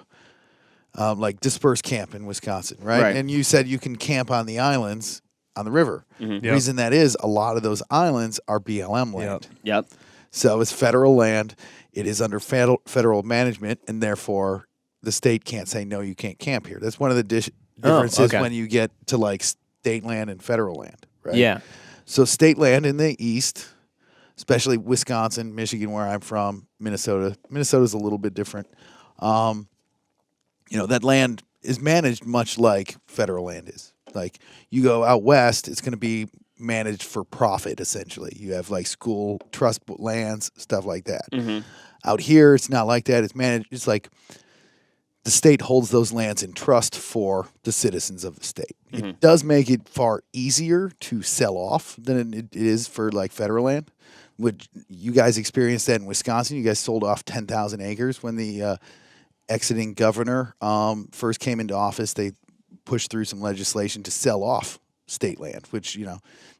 like dispersed camp in Wisconsin, right? And you said you can camp on the islands on the river. The reason that is, a lot of those islands are BLM land. Yep. So it's federal land. It is under federal management, and therefore the state can't say, no, you can't camp here. That's one of the differences when you get to like state land and federal land, right? Yeah. So state land in the east, especially Wisconsin, Michigan, where I'm from, Minnesota. Minnesota's a little bit different. That land is managed much like federal land is. Like you go out west, it's going to be managed for profit, essentially. You have like school trust lands, stuff like that. Out here, it's not like that. It's managed. It's like the state holds those lands in trust for the citizens of the state. It does make it far easier to sell off than it is for like federal land. Would you guys experience that in Wisconsin? You guys sold off 10,000 acres when the exiting governor first came into office. They pushed through some legislation to sell off state land, which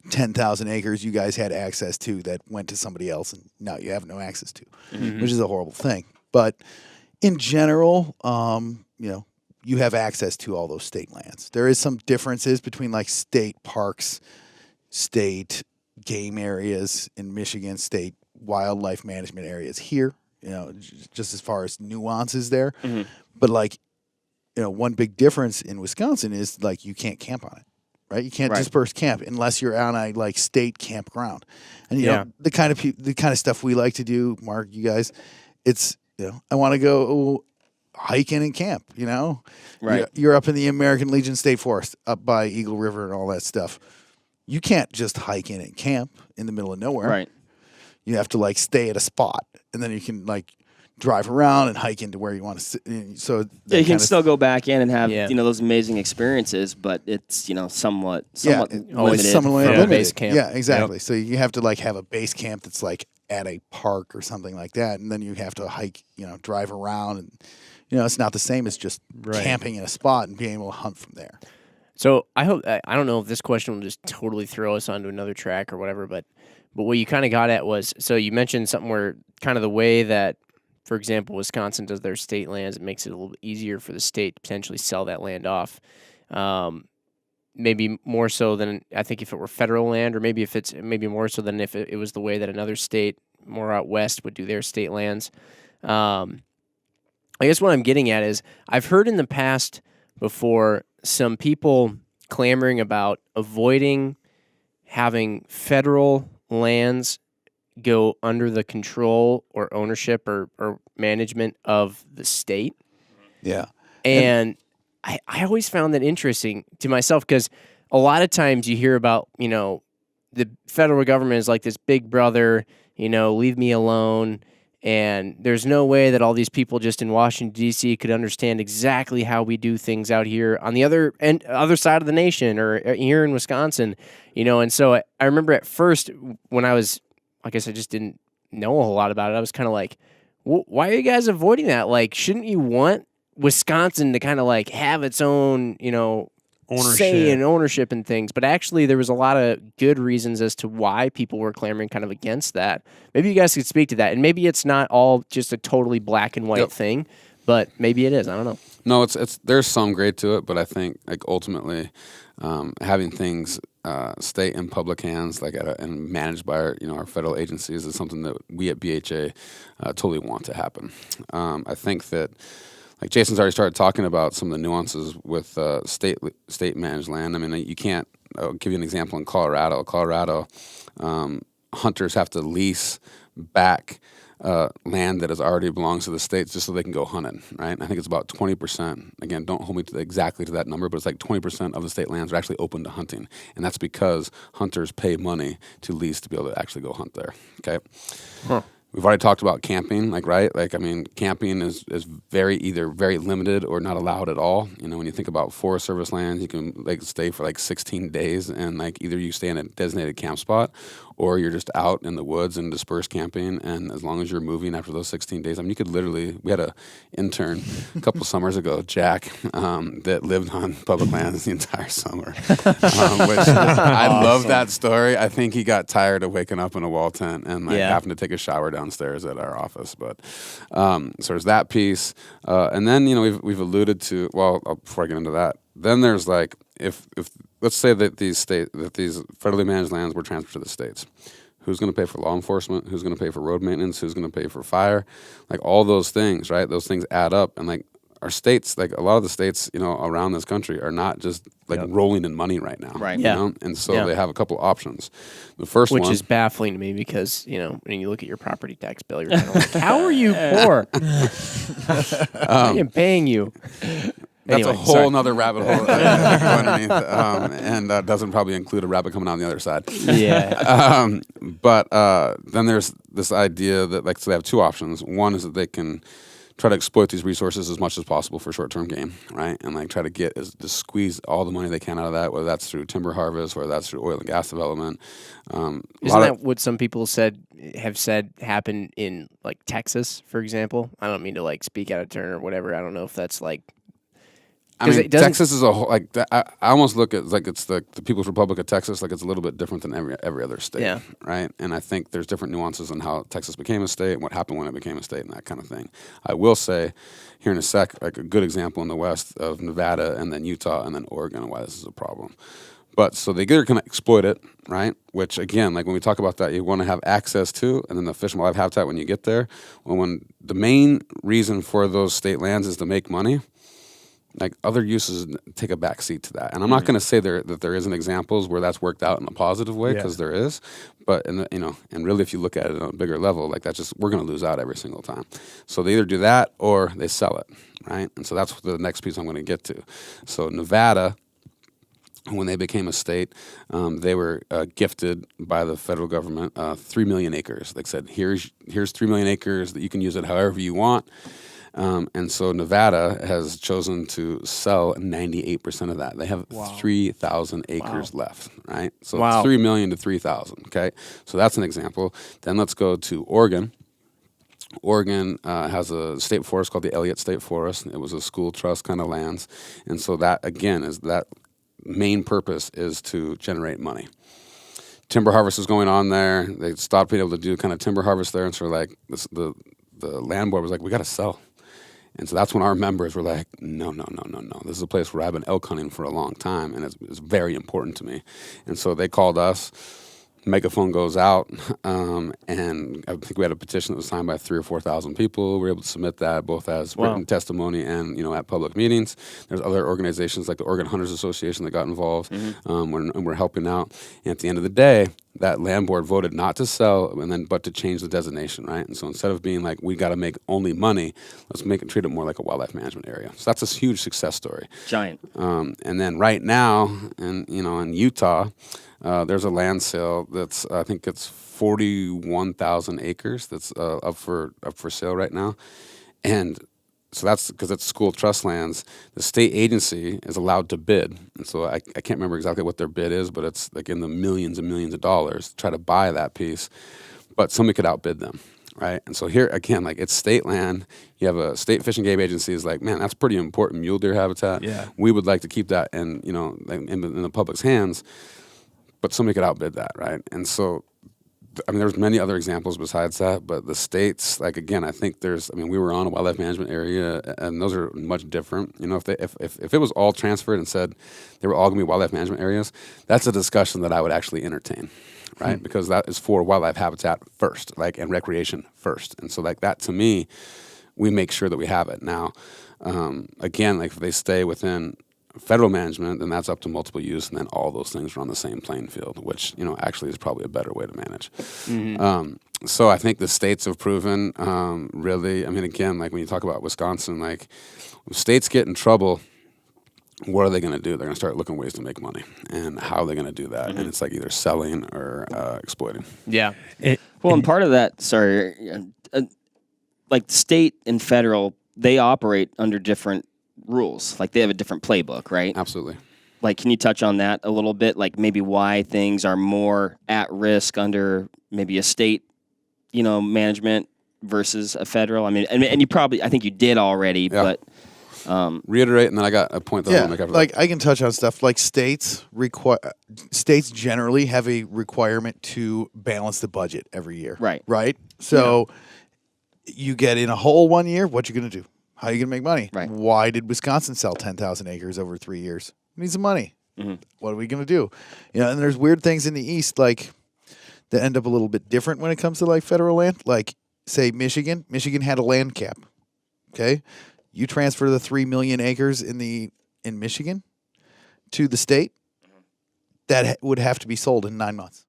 10,000 acres you guys had access to that went to somebody else, and now you have no access to, which is a horrible thing. But in general, you have access to all those state lands. There is some differences between like state parks, state game areas in Michigan, state wildlife management areas here, just as far as nuances there. But like, one big difference in Wisconsin is like you can't camp on it, right? You can't disperse camp unless you're on a like state campground. And the kind of stuff we like to do, Mark, you guys, it's I want to go hiking and camp, Right. You're up in the American Legion State Forest, up by Eagle River and all that stuff. You can't just hike in and camp in the middle of nowhere. Right. You have to like stay at a spot, and then you can like drive around and hike into where you want to sit. So you can still go back in and have Yeah. those amazing experiences, but it's somewhat it's limited. somewhat from a limited. base camp. Yeah, exactly. So you have to like have a base camp that's like at a park or something like that, and then you have to hike, drive around, and it's not the same as just camping in a spot and being able to hunt from there. So I don't know if this question will just totally throw us onto another track or whatever, but what you kind of got at was, so you mentioned something where kind of the way that, for example, Wisconsin does their state lands, it makes it a little bit easier for the state to potentially sell that land off. Maybe more so than, I think, if it were federal land, or maybe more so than if it was the way that another state more out west would do their state lands. I guess what I'm getting at is I've heard in the past before some people clamoring about avoiding having federal lands go under the control or ownership or management of the state. Yeah. And I always found that interesting to myself, because a lot of times you hear about, the federal government is like this big brother, leave me alone. And there's no way that all these people just in Washington, D.C. could understand exactly how we do things out here on the other side of the nation, or here in Wisconsin, And so I remember at first when I was, I guess I just didn't know a whole lot about it. I was kind of like, why are you guys avoiding that? Like, shouldn't you want Wisconsin to kind of like have its own, say in ownership and things. But actually, there was a lot of good reasons as to why people were clamoring kind of against that. Maybe you guys could speak to that. And maybe it's not all just a totally black and white thing, but maybe it is. I don't know. No, it's there's some grade to it, but I think like ultimately having things stay in public hands, like and managed by our federal agencies, is something that we at BHA totally want to happen. I think that, like Jason's already started talking about some of the nuances with state managed land. I mean, you can't. I'll give you an example in Colorado. Hunters have to lease back land that already belongs to the states just so they can go hunting, right? I think it's about 20%. Again, don't hold me exactly to that number, but it's like 20% of the state lands are actually open to hunting. And that's because hunters pay money to lease to be able to actually go hunt there, okay? Huh. We've already talked about camping, camping is either very limited or not allowed at all. When you think about Forest Service lands, you can stay for 16 days, and either you stay in a designated camp spot, or you're just out in the woods and dispersed camping. And as long as you're moving after those 16 days, you could literally. We had an intern a couple summers ago, Jack, that lived on public lands the entire summer. Which I love that story. I think he got tired of waking up in a wall tent and having to take a shower downstairs at our office. But so there's that piece, and then we've alluded to. Well, before I get into that, then there's if let's say that these federally managed lands were transferred to the states. Who's going to pay for law enforcement? Who's going to pay for road maintenance? Who's going to pay for fire? All those things, right? Those things add up, and our states, a lot of the states, around this country are not just rolling in money right now, right? And so they have a couple options. The first which is baffling to me because when you look at your property tax bill, you're kind of like, how are you poor? I am paying you. That's a whole nother rabbit hole underneath, and doesn't probably include a rabbit coming out on the other side. Yeah. But then there's this idea that so they have two options. One is that they can try to exploit these resources as much as possible for short-term gain, right? And try to to squeeze all the money they can out of that, whether that's through timber harvest, whether that's through oil and gas development. Isn't that what some people have said happened in Texas, for example? I don't mean to speak out of turn or whatever. I don't know if that's Texas is a whole, I almost look at it's the People's Republic of Texas, it's a little bit different than every other state, right? And I think there's different nuances in how Texas became a state and what happened when it became a state and that kind of thing. I will say here in a sec, a good example in the West of Nevada and then Utah and then Oregon and why this is a problem. But so they either can exploit it, right? Which again, when we talk about that, you want to have access to, and then the fish and wildlife habitat when you get there. When the main reason for those state lands is to make money, other uses take a back seat to that. And I'm not going to say that there isn't examples where that's worked out in a positive way, because there is. But and really, if you look at it on a bigger level, that's just, we're going to lose out every single time. So they either do that or they sell it, right? And so that's the next piece I'm going to get to. So Nevada, when they became a state, they were gifted by the federal government 3 million acres. They said, here's 3 million acres that you can use it however you want. And so Nevada has chosen to sell 98% of that. They have 3,000 acres left, right? So it's 3 million to 3,000, okay? So that's an example. Then let's go to Oregon. Oregon has a state forest called the Elliott State Forest. It was a school trust kind of lands. And so that, again, is that main purpose is to generate money. Timber harvest is going on there. They stopped being able to do kind of timber harvest there. And so the land board was like, we got to sell. And so that's when our members were like, no. This is a place where I've been elk hunting for a long time, and it's very important to me. And so they called us. Megaphone goes out, and I think we had a petition that was signed by 3,000 or 4,000 people. We were able to submit that both as written testimony and at public meetings. There's other organizations like the Oregon Hunters Association that got involved, and we're helping out. And at the end of the day, that land board voted not to sell, but to change the designation, right? And so instead of being like, we got to make only money, let's treat it more like a wildlife management area. So that's a huge success story. Giant. And then right now, in Utah, there's a land sale that's, I think it's 41,000 acres that's up for sale right now. And so that's because it's school trust lands. The state agency is allowed to bid. And so I can't remember exactly what their bid is, but it's in the millions and millions of dollars to try to buy that piece. but somebody could outbid them, right? And so here again, like it's state land. You have a state fish and game agency is like, man, that's pretty important mule deer habitat. Yeah. We would like to keep that in, you know, in the public's hands, but somebody could outbid that, right? And so, I mean, there's many other examples besides that, but the states, like again, I think we were on a wildlife management area, and those are much different. You know, if it was all transferred and said they were all going to be wildlife management areas, that's a discussion that I would actually entertain, right? Because that is for wildlife habitat first, like, and recreation first, and so like that to me, we make sure that we have it. Now, again, like if they stay within federal management, then that's up to multiple use, and then all those things are on the same playing field, which, you know, actually is probably a better way to manage. So I think the states have proven, really, I mean, again, like when you talk about Wisconsin, like when states get in trouble, what are they going to do? They're going to start looking ways to make money, and how are they going to do that? And it's like either selling or exploiting. Yeah. Well, and part of that, like state and federal, they operate under different rules. Like they have a different playbook, right? Absolutely. Like, can you touch on that a little bit? Like maybe why things are more at risk under maybe a state, you know, management versus a federal? I mean, and you probably, I think you did already, Yeah. but Reiterate, and then I got a point that I want to make after like that. I can touch on stuff like states generally have a requirement to balance the budget every year. Right. So you get in a hole one year, what you going to do? How are you going to make money? Right. Why did Wisconsin sell 10,000 acres over 3 years? We need some money. What are we going to do? You know, and there's weird things in the East like that end up a little bit different when it comes to like federal land. Like say Michigan had a land cap. Okay. You transfer the 3 million acres in Michigan to the state, that would have to be sold in 9 months.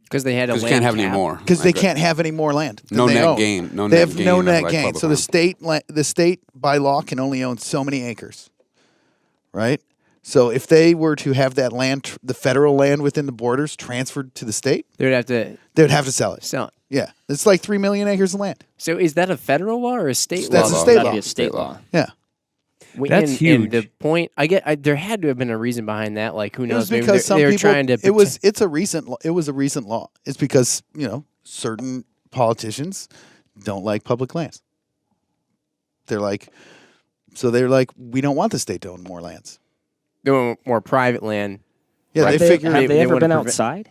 Because they had a Because you land can't have any cap. more. Because they can't have any more land. than No they net own. gain. No They net have gain. no of, net like, gain. public So land. the state by law can only own so many acres, right? So if they were to have that land, the federal land within the borders transferred to the state, They would have to they would have to sell it. sell it. Yeah, it's like 3 million acres of land. So is that a federal law or a state That's law? a state that'd law. be a state law. Yeah, That's And huge. the point, there had to have been a reason behind that. Like who it was knows? Maybe because some they were people. trying to. It was a recent law. It's because certain politicians don't like public lands. They're like, we don't want the state to own more lands. They want more private land. Yeah, Right. they figure. Have they they ever wanna been prevent- outside?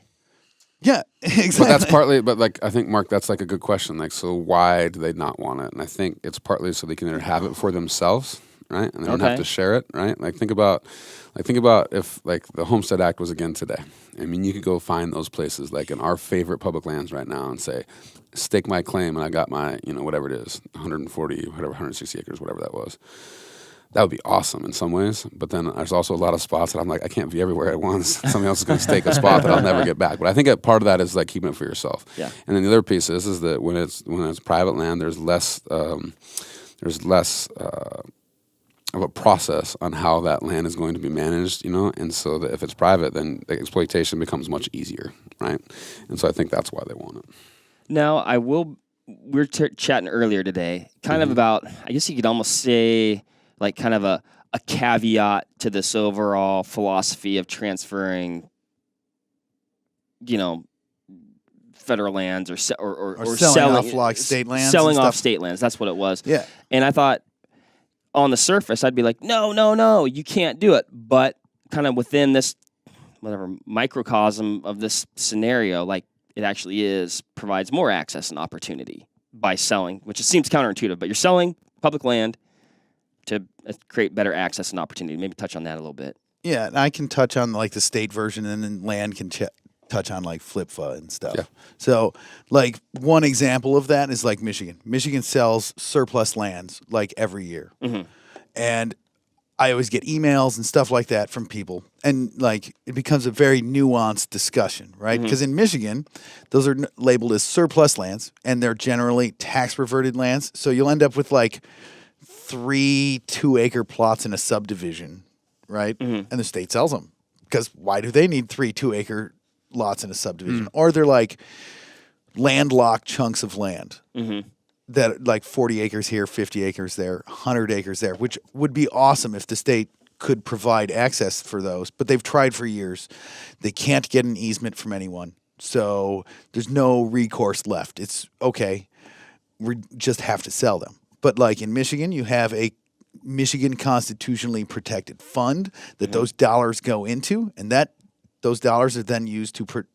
Yeah, exactly. But that's partly, but like I think Mark, that's like a good question. Like, so why do they not want it? And I think it's partly so they can either have it for themselves, right, and they don't have Okay. to share it, right? Like think about if like the Homestead Act was again today. I mean, you could go find those places like in our favorite public lands right now and say, stake my claim, and I got my whatever it is, 140, whatever, 160 acres, whatever that was. That would be awesome in some ways, but then there's also a lot of spots that I'm like, I can't be everywhere at once. Somebody else is going to stake a spot that I'll never get back. But I think that part of that is like keeping it for yourself. Yeah. And then the other piece is that when it's private land, there's less of a process on how that land is going to be managed, and so that if it's private, then the exploitation becomes much easier, right? And so I think that's why they want it. Now, we were chatting earlier today, kind of about, I guess you could almost say, like kind of a caveat to this overall philosophy of transferring, federal lands or selling off like state lands. selling and off stuff. state lands. That's what it was. Yeah. And I thought, on the surface, I'd be like, no, you can't do it. But kind of within this, whatever, microcosm of this scenario, like it actually provides more access and opportunity by selling, which seems counterintuitive, but you're selling public land to create better access and opportunity. Maybe touch on that a little bit. Yeah, and I can touch on like the state version, and then Land can touch on like FLIPFA and stuff. Yeah. So, like one example of that is like Michigan. Michigan sells surplus lands like every year, and I always get emails and stuff like that from people, and like it becomes a very nuanced discusussion, right? Because in Michigan, those are labeled as surplus lands, and they're generally tax reverted lands. So you'll end up with like 3 2-acre plots in a subdivision, right? And the state sells them because why do they need 3 2-acre lots in a subdivision? Or they're like landlocked chunks of land that like 40 acres here, 50 acres there, 100 acres there, which would be awesome if the state could provide access for those. But they've tried for years. They can't get an easement from anyone. So there's no recourse left. It's okay. We just have to sell them. But like in Michigan, you have a Michigan constitutionally protected fund that those dollars go into, and those dollars are then used to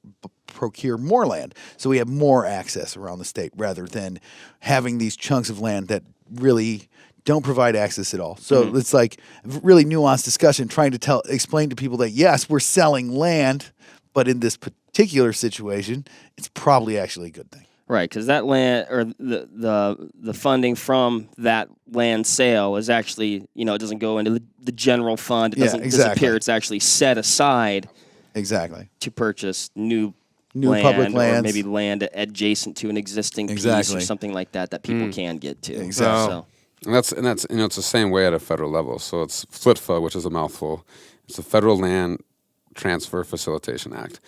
procure more land. So we have more access around the state rather than having these chunks of land that really don't provide access at all. So it's like a really nuanced discussion trying to explain to people that yes, we're selling land, but in this particular situation, it's probably actually a good thing. Right, because that land or the funding from that land sale is actually, it doesn't go into the general fund. It doesn't disappear. It's actually set aside to purchase new land, public lands, or maybe land adjacent to an existing piece or something like that people can get to. Exactly. So. And that's it's the same way at a federal level. So it's FLTFA, which is a mouthful. It's the Federal Land Transfer Facilitation Act.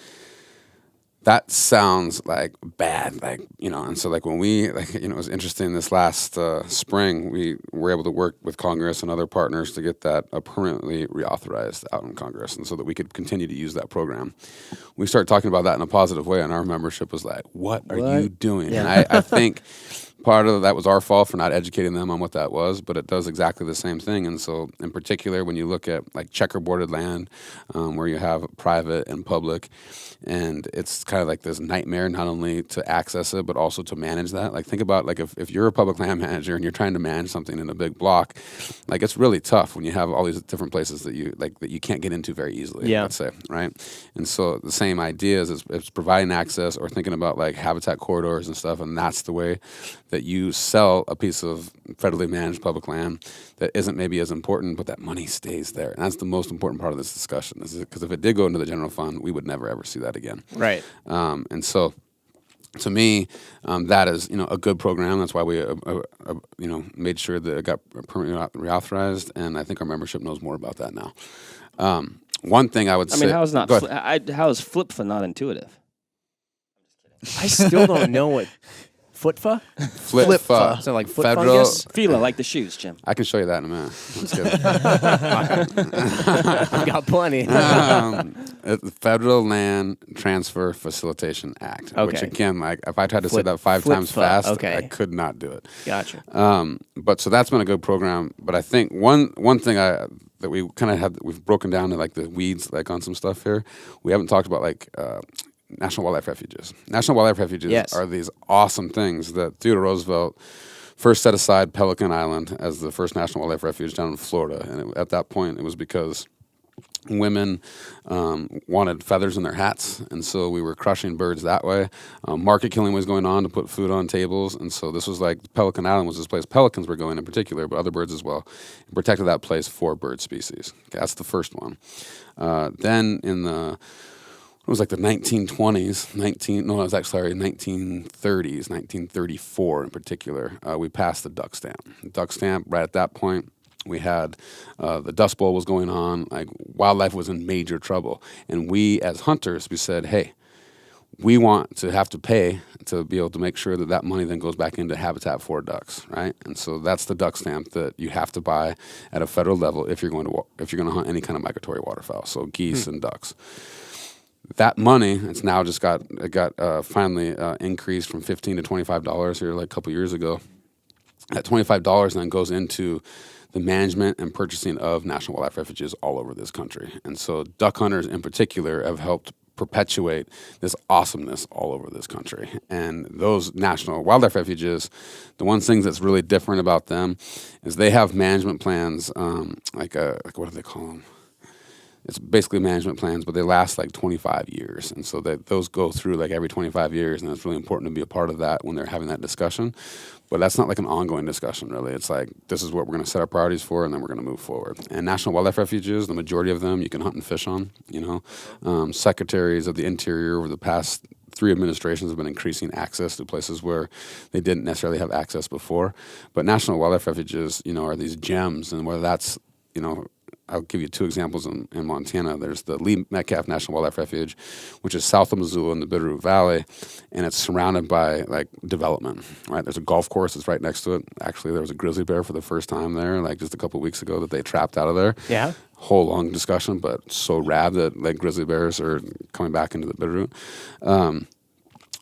That sounds like bad, and so when we, it was interesting this last spring, we were able to work with Congress and other partners to get that permanently reauthorized out in Congress, and so that we could continue to use that program. We started talking about that in a positive way, and our membership was like, what are you doing? Yeah. And I think part of that was our fault for not educating them on what that was, but it does exactly the same thing. And so in particular, when you look at checkerboarded land, where you have private and public, and it's kind of like this nightmare not only to access it, but also to manage that. Think about if you're a public land manager and you're trying to manage something in a big block, it's really tough when you have all these different places that you can't get into very easily, let's say, right? And so the same idea is providing access or thinking about habitat corridors and stuff, and that's the way that you sell a piece of federally managed public land that isn't maybe as important, but that money stays there. And that's the most important part of this discussion, because if it did go into the general fund, we would never, ever see that again. Right. And so to me, that is, a good program. That's why we, made sure that it got permanently reauthorized, and I think our membership knows more about that now. One thing I would say... how is FLTFA not intuitive? I still don't know what... FLTFA? FLTFA. So like foot Federal, fungus? Fila, like the shoes, Jim. I can show you that in a minute. I'm just kidding. I've got plenty. The Federal Land Transfer Facilitation Act, which again, if I tried to say that five times fast, I could not do it. Gotcha. But so that's been a good program. But I think one thing that we kind of we've broken down to the weeds on some stuff here. We haven't talked about National Wildlife Refuges. National Wildlife Refuges are these awesome things that Theodore Roosevelt first set aside Pelican Island as the first National Wildlife Refuge down in Florida. And at that point, it was because women wanted feathers in their hats, and so we were crushing birds that way. Market killing was going on to put food on tables, and so this was Pelican Island was this place pelicans were going in particular, but other birds as well. It protected that place for bird species. Okay, that's the first one. Then in the... It was the 1920s, 1930s, 1934 in particular, we passed the duck stamp. Duck stamp, right at that point, we had the Dust Bowl was going on, wildlife was in major trouble. And we, as hunters, we said, hey, we want to have to pay to be able to make sure that money then goes back into habitat for ducks, right? And so that's the duck stamp that you have to buy at a federal level if you're going to hunt any kind of migratory waterfowl, so geese and ducks. That money, it's now just got finally increased from $15 to $25 here a couple years ago. That $25 then goes into the management and purchasing of national wildlife refuges all over this country. And so duck hunters in particular have helped perpetuate this awesomeness all over this country. And those national wildlife refuges, the one thing that's really different about them is they have management plans, what do they call them? It's basically management plans, but they last 25 years. And so those go through every 25 years, and it's really important to be a part of that when they're having that discussion. But that's not an ongoing discussion, really. It's this is what we're going to set our priorities for, and then we're going to move forward. And national wildlife refuges, the majority of them, you can hunt and fish on. Secretaries of the Interior over the past 3 administrations have been increasing access to places where they didn't necessarily have access before. But national wildlife refuges, are these gems, and whether that's, I'll give you two examples in Montana. There's the Lee Metcalf National Wildlife Refuge, which is south of Missoula in the Bitterroot Valley, and it's surrounded by like development. Right, there's a golf course that's right next to it. Actually, there was a grizzly bear for the first time there, like just a couple of weeks ago, that they trapped out of there. Yeah. Whole long discussion, but so rad that like grizzly bears are coming back into the Bitterroot.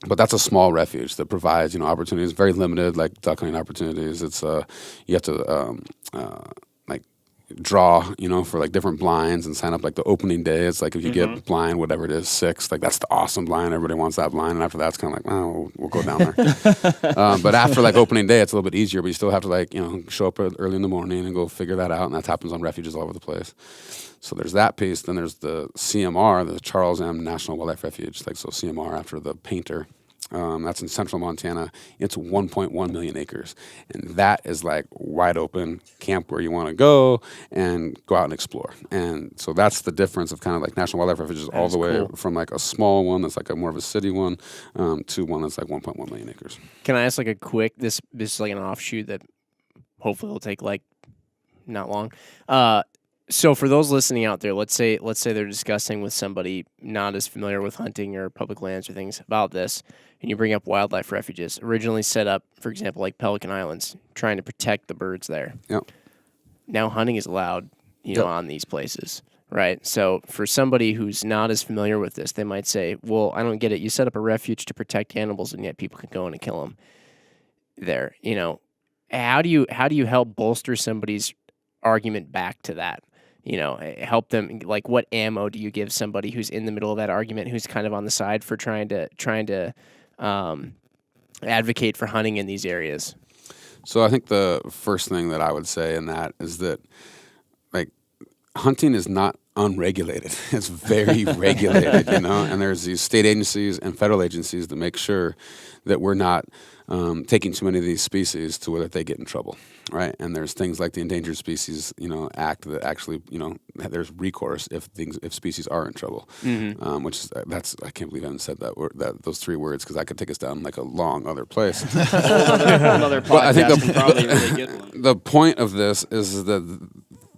But that's a small refuge that provides, opportunities, very limited, like duck hunting opportunities. It's you have to like draw, for like different blinds and sign up like the opening day. It's like if you get blind, whatever it is, 6, like that's the awesome blind. Everybody wants that blind, and after that, it's kind of like, oh, we'll go down there. But after like opening day, it's a little bit easier. But you still have to like show up early in the morning and go figure that out, and that happens on refuges all over the place. So there's that piece. Then there's the CMR, the Charles M. National Wildlife Refuge. Like so, CMR after the painter. That's in central Montana. It's 1.1 million acres. And that is like wide open, camp where you want to go and go out and explore. And so that's the difference of kind of like national wildlife refuges all the way from like a small one that's like a more of a city one to one that's like 1.1 million acres. Can I ask like a quick, this is like an offshoot that hopefully will take like not long. So for those listening out there, let's say they're discussing with somebody not as familiar with hunting or public lands or things about this, and you bring up wildlife refuges, originally set up, for example, like Pelican Islands, trying to protect the birds there. Yep. Now hunting is allowed, on these places, right? So for somebody who's not as familiar with this, they might say, well, I don't get it. You set up a refuge to protect animals, and yet people can go in and kill them there. How do you help bolster somebody's argument back to that? Help them, like what ammo do you give somebody who's in the middle of that argument, who's kind of on the side for trying to advocate for hunting in these areas? So I think the first thing that I would say in that is that like hunting is not unregulated. It's very regulated, and there's these state agencies and federal agencies that make sure that we're not taking too many of these species to where they get in trouble, right? And there's things like the Endangered Species, Act that actually, there's recourse if species are in trouble. Which is, I can't believe I haven't said those 3 words because I could take us down like a long other place. Another podcast. But I think probably a really good one. the point of this is that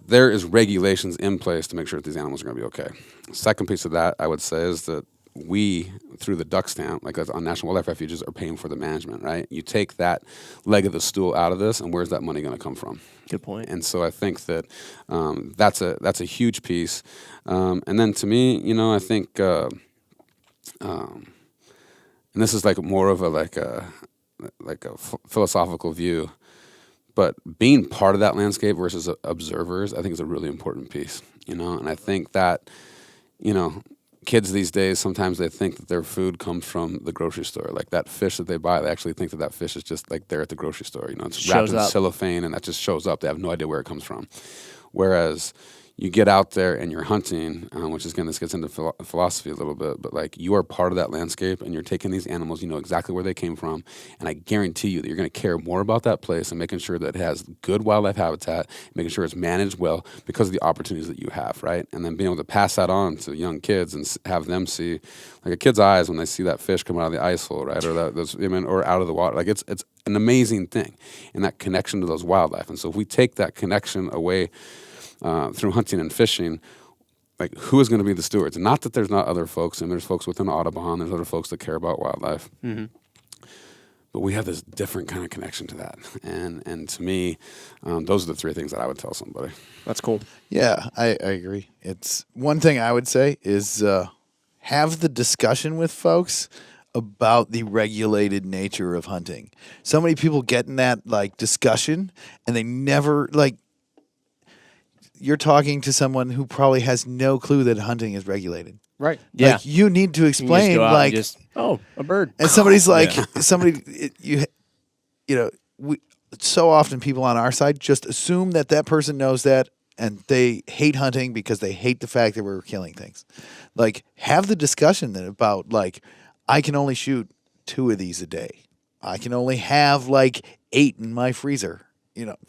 there is regulations in place to make sure that these animals are going to be okay. Second piece of that I would say is that we, through the duck stamp, like on National Wildlife Refuges, are paying for the management, right? You take that leg of the stool out of this, and where's that money going to come from? Good point. And so I think that that's a huge piece. And then to me, I think, and this is like more of a philosophical view, but being part of that landscape versus observers, I think is a really important piece, And I think that, kids these days, sometimes they think that their food comes from the grocery store. Like that fish that they buy, they actually think that fish is just like there at the grocery store. It's wrapped in cellophane and that just shows up. They have no idea where it comes from. Whereas you get out there and you're hunting, which is, again, this gets into philosophy a little bit, but like you are part of that landscape and you're taking these animals, you know exactly where they came from. And I guarantee you that you're going to care more about that place and making sure that it has good wildlife habitat, making sure it's managed well because of the opportunities that you have, right? And then being able to pass that on to young kids and have them see, like a kid's eyes when they see that fish come out of the ice hole, right? Or or out of the water. Like it's an amazing thing. And that connection to those wildlife. And so if we take that connection away through hunting and fishing, like who is going to be the stewards? Not that there's not other folks, and there's folks within Audubon, there's other folks that care about wildlife. But we have this different kind of connection to that. And to me, those are the 3 things that I would tell somebody. That's cool. Yeah, I agree. It's one thing I would say is have the discussion with folks about the regulated nature of hunting. So many people get in that like discussion and they never like. You're talking to someone who probably has no clue that hunting is regulated. Right. Yeah. Like, you need to explain, like, a bird. and somebody's like, we so often people on our side just assume that person knows that, and they hate hunting because they hate the fact that we're killing things. Like, have the discussion then about like, I can only shoot 2 of these a day. I can only have like 8 in my freezer.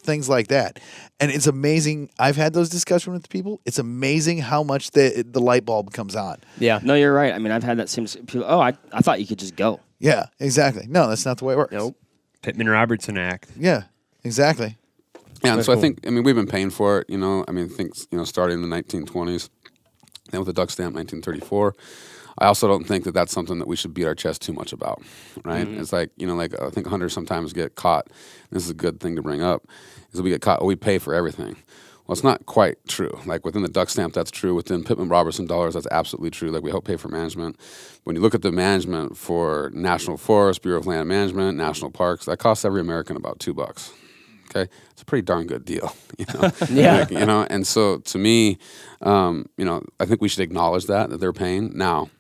Things like that. And it's amazing. I've had those discussions with people. It's amazing how much the light bulb comes on. Yeah. No, you're right. I mean, I've had that same people. Oh, I thought you could just go. Yeah, exactly. No, that's not the way it works. Nope. Pittman Robertson Act. Yeah, exactly. Yeah, and That's so I cool. think, we've been paying for it, things, starting in the 1920s, then with the duck stamp, 1934. I also don't think that that's something that we should beat our chest too much about, right? It's like, I think hunters sometimes get caught, and this is a good thing to bring up, is that we get caught, we pay for everything. Well, it's not quite true. Like within the duck stamp, that's true. Within Pittman-Robertson dollars, that's absolutely true. Like we help pay for management. When you look at the management for National Forest, Bureau of Land Management, national parks, that costs every American about $2. Okay, it's a pretty darn good deal, Yeah. Like, and so to me, I think we should acknowledge that they're paying. Now,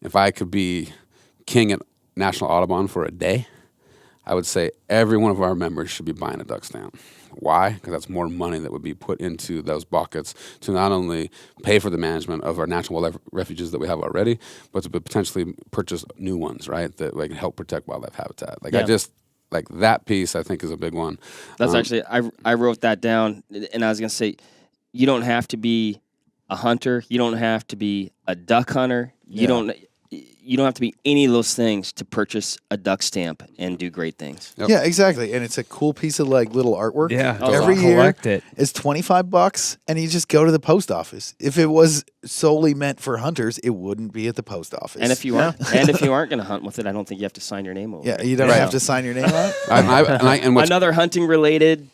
if I could be king at National Audubon for a day, I would say every one of our members should be buying a duck stamp. Why? Because that's more money that would be put into those buckets to not only pay for the management of our national wildlife refuges that we have already, but to potentially purchase new ones, right? That like help protect wildlife habitat. Like Yeah. I just like that piece, I think is a big one. That's actually I wrote that down, and I was gonna say, you don't have to be a hunter. You don't have to be a duck hunter. You don't have to be any of those things to purchase a duck stamp and do great things. Yep. Yeah, exactly. And it's a cool piece of like little artwork. Yeah, Every to year collect it. it's $25 and you just go to the post office. If it was solely meant for hunters, it wouldn't be at the post office. And if you aren't, going to hunt with it, I don't think you have to sign your name over. yeah, it. you don't Right. have to sign your name on it. And what's Another hunting related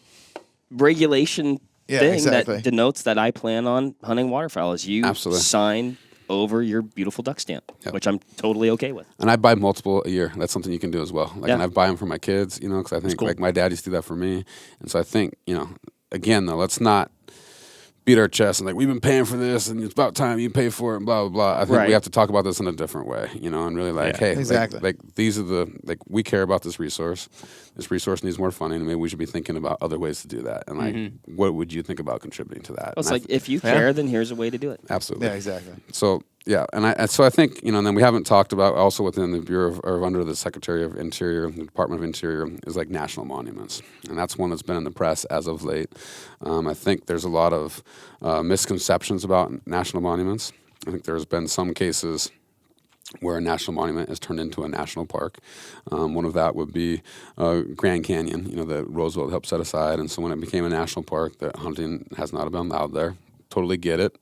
regulation Yeah, thing exactly. that denotes that I plan on hunting waterfowl is you Absolutely. sign over your beautiful duck stamp, which I'm totally okay with. And I buy multiple a year. That's something you can do as well. Like, Yeah. and I buy them for my kids, because I think cool. like my dad used to do that for me. And so I think, again though, let's not beat our chest and like we've been paying for this and it's about time you pay for it and blah blah blah. I think Right. we have to talk about this in a different way, and really like, Yeah. hey, Exactly. like these are the we care about this resource. This resource needs more funding, and maybe we should be thinking about other ways to do that. And like, what would you think about contributing to that? Well, it's And I like if you care, then here's a way to do it. absolutely. Yeah, exactly. So yeah, and so I think and then we haven't talked about also within the Bureau of, or under the Secretary of Interior, the Department of Interior, is like national monuments, and that's one that's been in the press as of late. I think there's a lot of misconceptions about national monuments. I think there's been some cases where a national monument is turned into a national park. One of that would be Grand Canyon, that Roosevelt helped set aside, and so when it became a national park, that hunting has not been allowed there. Totally get it.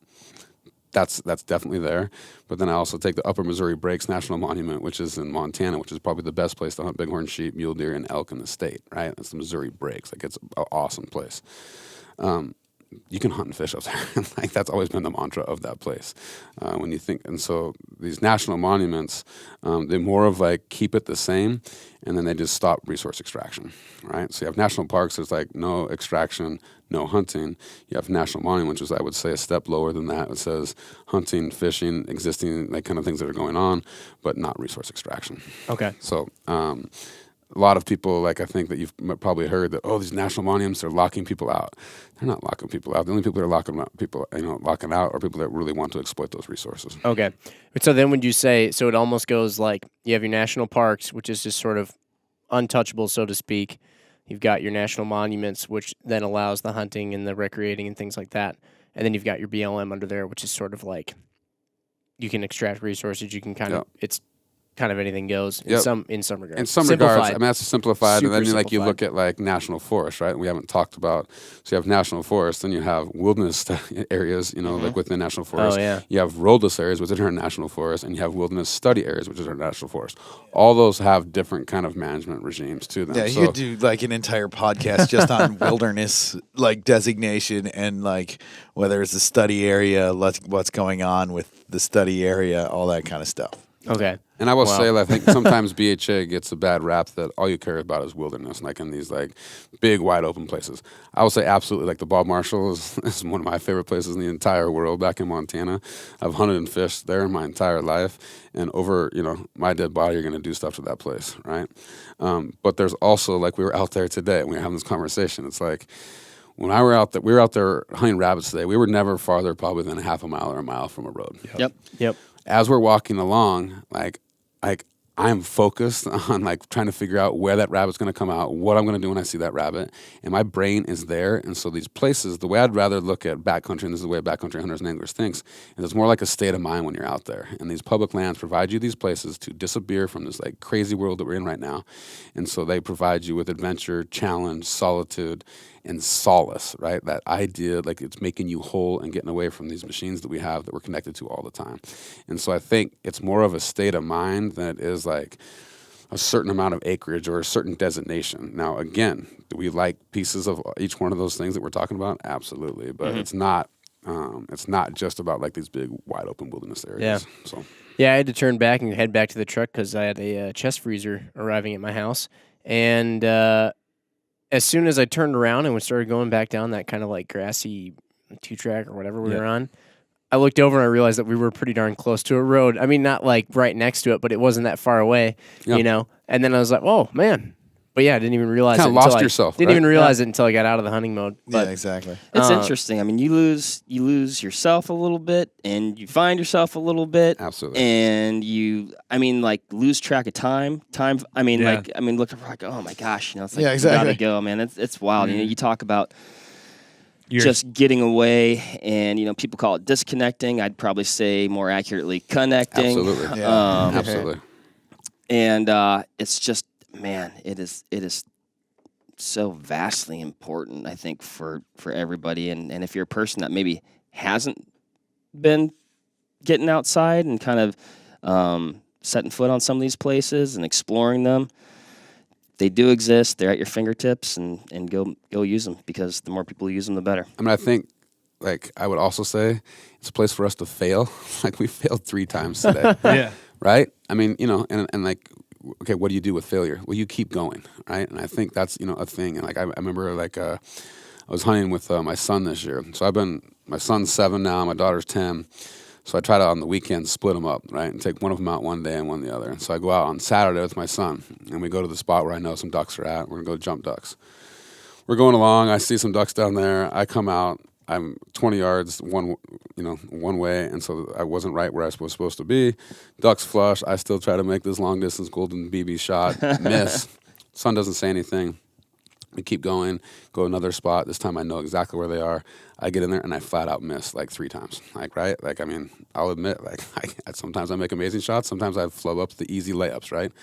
That's definitely there. But then I also take the Upper Missouri Breaks National Monument, which is in Montana, which is probably the best place to hunt bighorn sheep, mule deer, and elk in the state, right? That's the Missouri Breaks. Like, it's an awesome place. You can hunt and fish up there. Like, that's always been the mantra of that place. When you think, and so these national monuments, they more of like keep it the same, and then they just stop resource extraction, right? So you have national parks, there's like no extraction, no hunting. You have national monuments, which I would say a step lower than that. It says hunting, fishing, existing, like kind of things that are going on, but not resource extraction. Okay. So a lot of people, like I think that you've probably heard that, these national monuments are locking people out. They're not locking people out. The only people that are locking out are people that really want to exploit those resources. Okay. So then would you say, so it almost goes like you have your national parks, which is just sort of untouchable, so to speak. You've got your national monuments, which then allows the hunting and the recreating and things like that. And then you've got your BLM under there, which is sort of like you can extract resources. You can kind of, it's kind of anything goes in some regards. In some regards, Simplified. I mean, that's simplified. And then Super like you look simplified. at like national forest, right? We haven't talked about, so you have national forest, then you have wilderness areas, like within national forest. Oh, yeah. You have roadless areas, which are in national forest, and you have wilderness study areas, which is our national forest. All those have different kind of management regimes to them. Yeah, you could do like an entire podcast just on wilderness like designation and like whether it's a study area, what's going on with the study area, all that kind of stuff. Okay. And I will Wow. say, I think sometimes BHA gets a bad rap that all you care about is wilderness, like in these like big, wide open places. I will say absolutely, like the Bob Marshall is one of my favorite places in the entire world back in Montana. I've hunted and fished there my entire life, and over, my dead body, you're going to do stuff to that place, right? But there's also, like we were out there today, and we were having this conversation. It's like, when we were out there hunting rabbits today, we were never farther probably than a half a mile or a mile from a road. Yep. As we're walking along, like I'm focused on like trying to figure out where that rabbit's going to come out, what I'm going to do when I see that rabbit, and my brain is there. And so these places, the way I'd rather look at backcountry, and this is the way backcountry hunters and anglers thinks, is it's more like a state of mind when you're out there. And these public lands provide you these places to disappear from this like crazy world that we're in right now. And so they provide you with adventure, challenge, solitude, and solace, right? That idea, like it's making you whole and getting away from these machines that we have that we're connected to all the time. And so I think it's more of a state of mind than it is like a certain amount of acreage or a certain designation. Now, again, do we like pieces of each one of those things that we're talking about? Absolutely. But it's not just about like these big wide open wilderness areas. Yeah. So Yeah, I had to turn back and head back to the truck because I had a chest freezer arriving at my house. And as soon as I turned around and we started going back down that kind of like grassy 2-track or whatever we were on, I looked over and I realized that we were pretty darn close to a road. I mean, not like right next to it, but it wasn't that far away, you know? And then I was like, oh, man. But yeah, I didn't even realize it. Kind of lost yourself. Didn't even realize it until I got out of the hunting mode. But, yeah, exactly. It's interesting. I mean, you lose yourself a little bit, and you find yourself a little bit. Absolutely. And lose track of time. Look, like, oh my gosh, it's like, Yeah, exactly. you gotta go, man. It's wild. You talk about just getting away, and people call it disconnecting. I'd probably say more accurately connecting. Absolutely. Yeah. Absolutely. And it's just, man, it is so vastly important, I think, for everybody. And if you're a person that maybe hasn't been getting outside and kind of setting foot on some of these places and exploring them, they do exist. They're at your fingertips, and go use them, because the more people use them, the better. I mean, I think, like, I would also say it's a place for us to fail. Like, we failed 3 times today. Yeah. Right? I mean, and like, okay, what do you do with failure? Well, you keep going, right? And I think that's, a thing. And like, I remember, like, I was hunting with my son this year. So my son's 7 now, my daughter's 10. So I try to, on the weekends, split them up, right? And take one of them out one day and one the other. And so I go out on Saturday with my son, and we go to the spot where I know some ducks are at. We're going to go jump ducks. We're going along. I see some ducks down there. I come out. I'm 20 yards one way, and so I wasn't right where I was supposed to be. Ducks flush. I still try to make this long-distance golden BB shot. Miss. Son doesn't say anything. We keep going, go another spot. This time I know exactly where they are. I get in there and I flat out miss like 3 times. Like, right? Like, I mean, I'll admit, like, sometimes I make amazing shots. Sometimes I flub up the easy layups, right?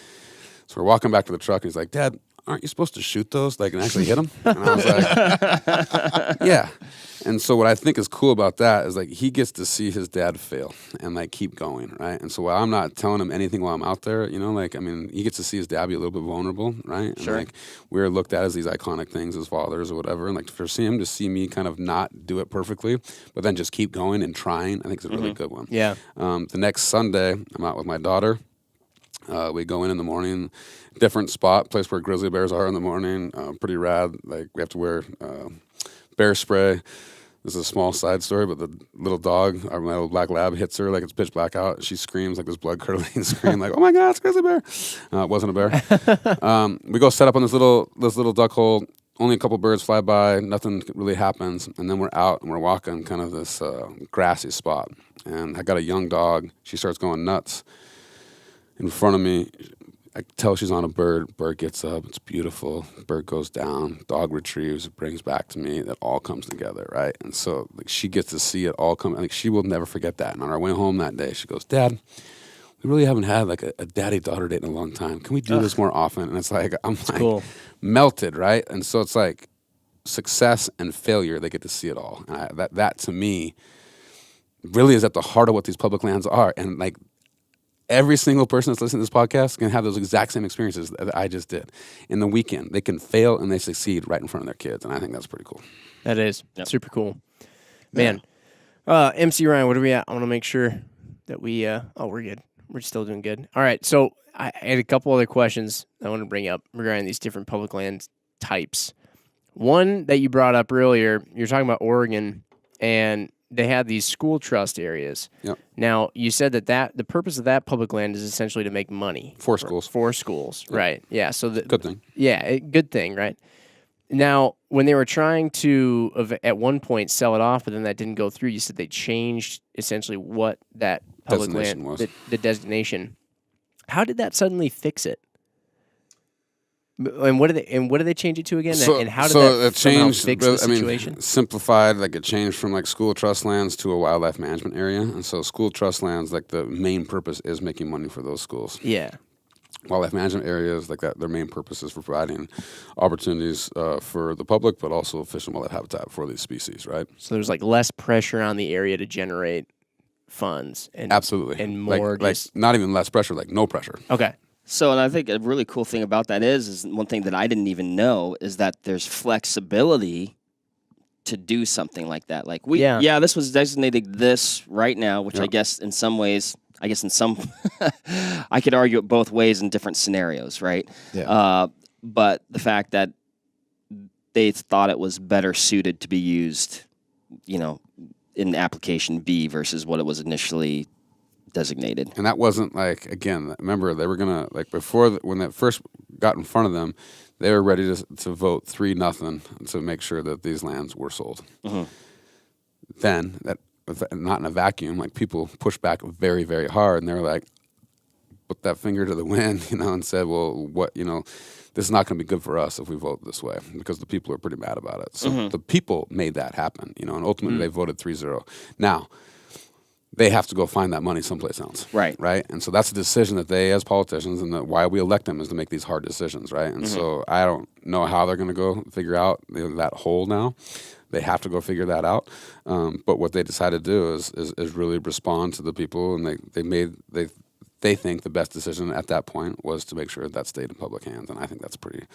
So we're walking back to the truck, and he's like, Dad, aren't you supposed to shoot those, like, and actually hit them? And I was like, yeah. And so what I think is cool about that is, like, he gets to see his dad fail and, like, keep going, right? And so while I'm not telling him anything while I'm out there, like, I mean, he gets to see his dad be a little bit vulnerable, right? And, like, we're looked at as these iconic things as fathers or whatever. And, like, for him to see me kind of not do it perfectly, but then just keep going and trying, I think is a really good one. Yeah. The next Sunday, I'm out with my daughter. We go in the morning, different spot, place where grizzly bears are in the morning. Pretty rad. Like, we have to wear bear spray. This is a small side story, but the little dog, my little black lab, hits her like it's pitch black out. She screams like this blood-curdling scream, like, "Oh my God, it's a grizzly bear!" It wasn't a bear. We go set up on this little duck hole. Only a couple birds fly by. Nothing really happens, and then we're out and we're walking kind of this grassy spot. And I got a young dog. She starts going nuts in front of me. I tell she's on a bird. Bird gets up. It's beautiful. Bird goes down. Dog retrieves. It brings back to me. That all comes together, right? And so, like, she gets to see it all come. Like, she will never forget that. And on our way home that day, she goes, "Dad, we really haven't had like a daddy-daughter date in a long time. Can we do this more often?" And it's like, I'm like cool. Melted, right? And so it's like success and failure. They get to see it all. And that to me really is at the heart of what these public lands are. And like, every single person that's listening to this podcast can have those exact same experiences that I just did. In the weekend, they can fail and they succeed right in front of their kids, and I think that's pretty cool. That is super cool, man. MC Ryan, what are we at? I want to make sure that we. We're good. We're still doing good. All right. So I had a couple other questions I want to bring up regarding these different public land types. One that you brought up earlier, you're talking about Oregon, and they had these school trust areas. Yep. Now, you said that the purpose of that public land is essentially to make money. For schools. For schools, Yep. right. Yeah. So Good thing. Yeah, good thing, right? Now, when they were trying to, at one point, sell it off, but then that didn't go through, you said they changed essentially what that public Designation land, was. the designation. How did that suddenly fix it? And what did they change it to again? And how did that changed, fix the situation? Simplified, like it changed from like school trust lands to a wildlife management area. And so school trust lands, like the main purpose is making money for those schools. Yeah. wildlife management areas like that. Their main purpose is for providing opportunities for the public, but also fish and wildlife habitat for these species, right? So there's like less pressure on the area to generate funds, and Absolutely. and more like just not even less pressure, like no pressure. okay. So, and I think a really cool thing about that is one thing that I didn't even know is that there's flexibility to do something like that. Like this was designated this right now, which I guess in some ways, I could argue it both ways in different scenarios, right? Yeah. But the fact that they thought it was better suited to be used, in application B versus what it was initially designated. And that wasn't like, again, remember, they were going to, like, when that first got in front of them, they were ready to vote 3-0 to make sure that these lands were sold. Mm-hmm. Then, not in a vacuum, like, people pushed back very, very hard, and they were like, put that finger to the wind, and said, well, this is not going to be good for us if we vote this way, because the people are pretty mad about it. So the people made that happen, and ultimately they voted 3-0. Now, they have to go find that money someplace else. Right. Right? And so that's a decision that they, as politicians, and why we elect them is to make these hard decisions, right? And so I don't know how they're going to go figure out that hole now. They have to go figure that out. But what they decided to do is really respond to the people, and they think the best decision at that point was to make sure that stayed in public hands. And I think that's pretty,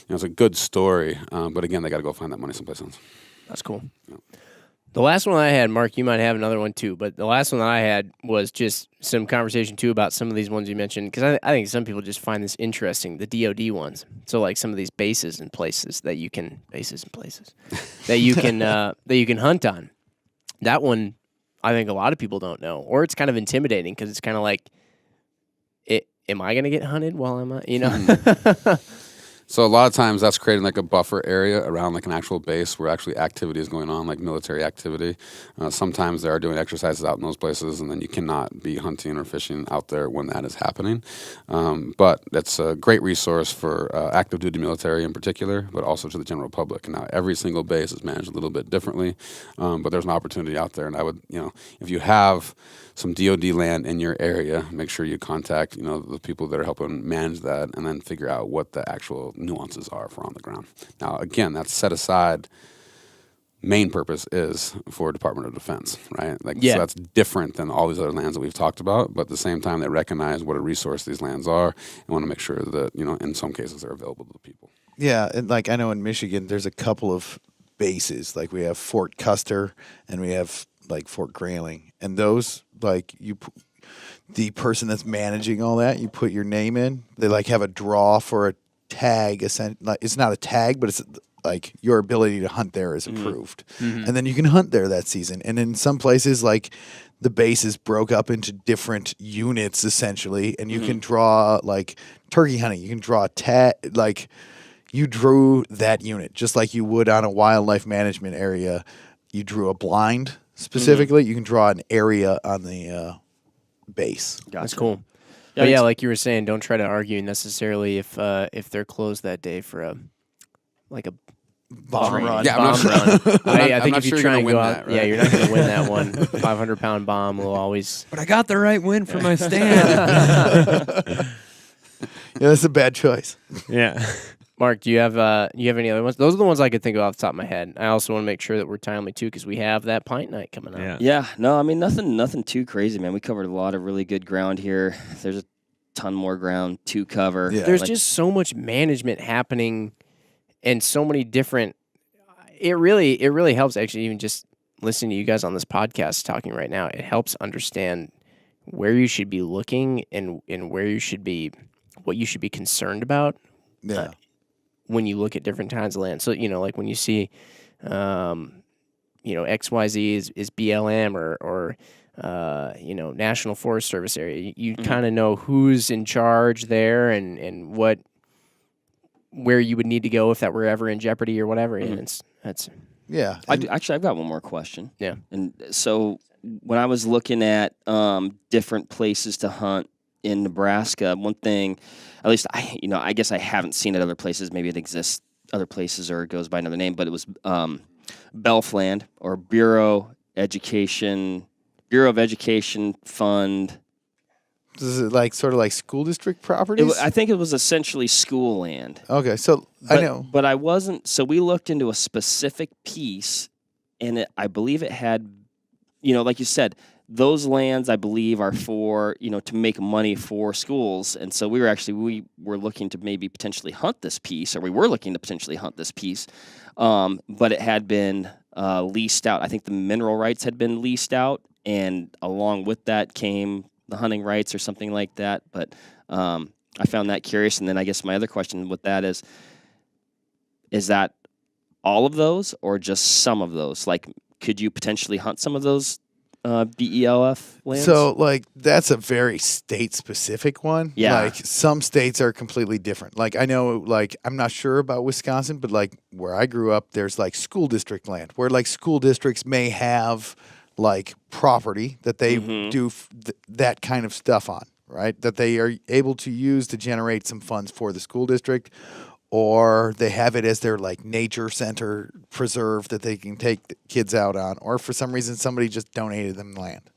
it's a good story. But again, they got to go find that money someplace else. That's cool. Yeah. The last one I had, Mark, you might have another one too, but the last one that I had was just some conversation too about some of these ones you mentioned, because I think some people just find this interesting, the DoD ones. So like some of these bases and places that you can that you can hunt on. That one, I think a lot of people don't know, or it's kind of intimidating because it's kind of like, am I going to get hunted while I'm So a lot of times that's creating like a buffer area around like an actual base where actually activity is going on, like military activity. Sometimes they are doing exercises out in those places, and then you cannot be hunting or fishing out there when that is happening. But that's a great resource for active duty military in particular, but also to the general public. Now, every single base is managed a little bit differently, but there's an opportunity out there. And I would, if you have some DoD land in your area, make sure you contact, the people that are helping manage that, and then figure out what the actual nuances are for on the ground. Now, again, that's set aside. Main purpose is for Department of Defense, right? So that's different than all these other lands that we've talked about. But at the same time, they recognize what a resource these lands are and want to make sure that, in some cases, they're available to the people. Yeah, and I know in Michigan, there's a couple of bases. Like we have Fort Custer and we have Fort Grayling, and those the person that's managing all that, you put your name in. They have a draw for a tag. It's not a tag, but it's your ability to hunt there is approved, and then you can hunt there that season. And in some places, the base is broke up into different units essentially, and you can draw turkey hunting. You can draw a tag you drew that unit just like you would on a wildlife management area. You drew a blind. Specifically, you can draw an area on the base. Gotcha. That's cool. Yeah, like you were saying, don't try to argue necessarily if they're closed that day for a Bomb run. Yeah, bomb run. I think not if you sure try you're and gonna go win out, that, right? you're not going to win that one. 500-pound bomb will always. But I got the right win for my stand. Yeah, that's a bad choice. Yeah. Mark, do you have any other ones? Those are the ones I could think of off the top of my head. I also want to make sure that we're timely too, because we have that pint night coming up. Yeah. Yeah, no, I mean nothing too crazy, man. We covered a lot of really good ground here. There's a ton more ground to cover. Yeah. There's just so much management happening, and so many different. It really helps actually. Even just listening to you guys on this podcast talking right now, it helps understand where you should be looking and where you should be, what you should be concerned about. Yeah. When you look at different kinds of land. So, when you see, XYZ is BLM or National Forest Service area, you kind of know who's in charge there and where you would need to go if that were ever in jeopardy or whatever. And that's Yeah. I've got one more question. Yeah. And so when I was looking at different places to hunt in Nebraska, one thing, at least I guess I haven't seen it other places. Maybe it exists other places or it goes by another name, but it was Belfland or Bureau of Education Fund. Is it like sort of like school district properties? I think it was essentially school land. Okay, so I know. But I wasn't. So we looked into a specific piece, and I believe it had, like you said, those lands I believe are for to make money for schools, and so we were looking to maybe potentially hunt this piece, or we were looking to potentially hunt this piece, but it had been leased out. I think the mineral rights had been leased out, and along with that came the hunting rights or something like that. But I found that curious, and then I guess my other question with that is that all of those or just some of those? Like, could you potentially hunt some of those BELF lands? So, like, that's a very state-specific one. Yeah. Like, some states are completely different. Like, I know, like, I'm not sure about Wisconsin, but, like, where I grew up, there's, like, school district land where, like, school districts may have, like, property that they do that kind of stuff on, right? That they are able to use to generate some funds for the school district, or they have it as their like nature center preserve that they can take the kids out on, or for some reason somebody just donated them land.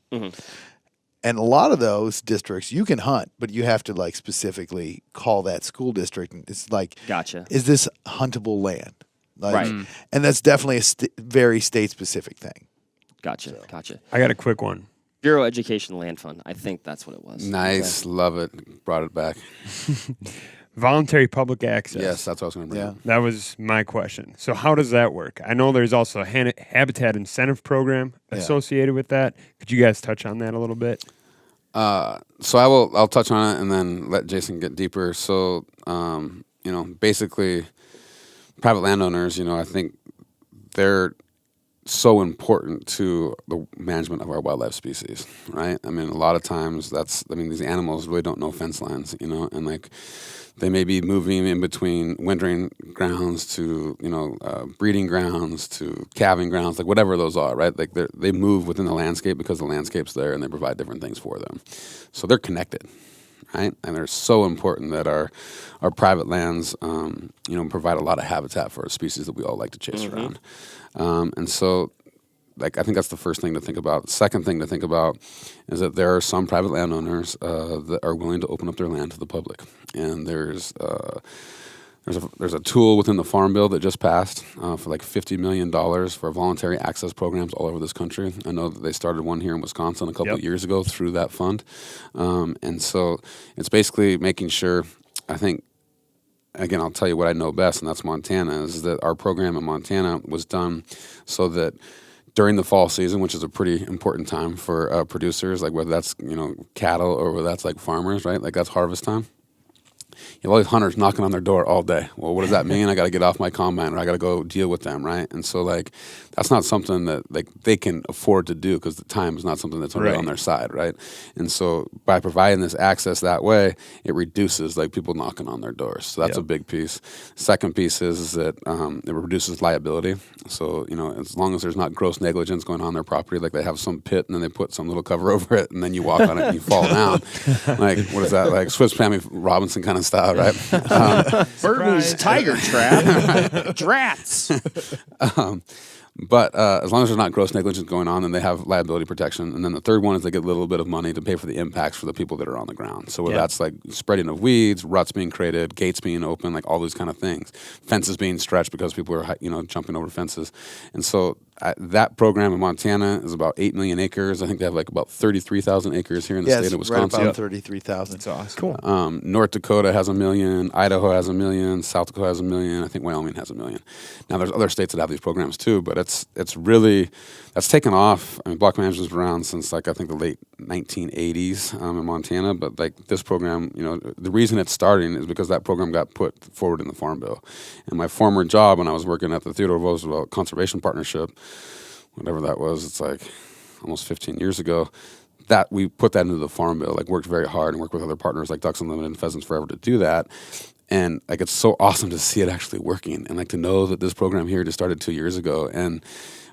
And a lot of those districts you can hunt, but you have to like specifically call that school district. And it's like, Gotcha. Is this huntable land? Like, Right. And that's definitely a very state specific thing. Gotcha. I got a quick one. Bureau Education Land Fund. I think that's what it was. Nice, love it. Brought it back. Voluntary public access. Yes, that's what I was going to bring up. That was my question. So how does that work? I know there's also a habitat incentive program associated with that. Could you guys touch on that a little bit? So I'll touch on it and then let Jason get deeper. So, basically private landowners, I think they're so important to the management of our wildlife species, right? I mean, a lot of times these animals really don't know fence lines, and like they may be moving in between wintering grounds to, breeding grounds to calving grounds, like whatever those are, right? Like they move within the landscape because the landscape's there and they provide different things for them. So they're connected, right? And they're so important that our private lands, provide a lot of habitat for a species that we all like to chase around. And so, like, I think that's the first thing to think about. Second thing to think about is that there are some private landowners that are willing to open up their land to the public. And there's a tool within the Farm Bill that just passed for like $50 million for voluntary access programs all over this country. I know that they started one here in Wisconsin a couple of years ago through that fund. And so it's basically making sure, I think, again, I'll tell you what I know best, and that's Montana, is that our program in Montana was done so that during the fall season, which is a pretty important time for producers, like whether that's, cattle or whether that's like farmers, right? Like that's harvest time. You have all these hunters knocking on their door all day. Well, what does that mean? I got to get off my combine, or I got to go deal with them, right? And so, like, that's not something that like they can afford to do because the time is not something that's really on their side, right? And so, by providing this access that way, it reduces like people knocking on their doors. So that's a big piece. Second piece is that it reduces liability. So as long as there's not gross negligence going on their property, like they have some pit and then they put some little cover over it, and then you walk on it and you fall down. Like what is that? Like Swiss Family Robinson kind of style, right? Burton's tiger trap. Drats. But as long as there's not gross negligence going on, then they have liability protection. And then the third one is they get a little bit of money to pay for the impacts for the people that are on the ground. So whether that's like spreading of weeds, ruts being created, gates being open, like all those kind of things, fences being stretched because people are jumping over fences. And so that program in Montana is about 8 million acres. I think they have like about 33,000 acres here in the state of Wisconsin. Right about 33,000. That's awesome. Cool. North Dakota has 1 million, Idaho has 1 million, South Dakota has 1 million. I think Wyoming has 1 million. Now there's other states that have these programs too, but it's really that's taken off. I mean, block management's been around since like I think the late 1980s in Montana. But like this program, the reason it's starting is because that program got put forward in the Farm Bill. And my former job when I was working at the Theodore Roosevelt Conservation Partnership, whatever that was, it's like almost 15 years ago. That we put that into the Farm Bill, like worked very hard and worked with other partners like Ducks Unlimited and Pheasants Forever to do that. And like it's so awesome to see it actually working and like to know that this program here just started 2 years ago. And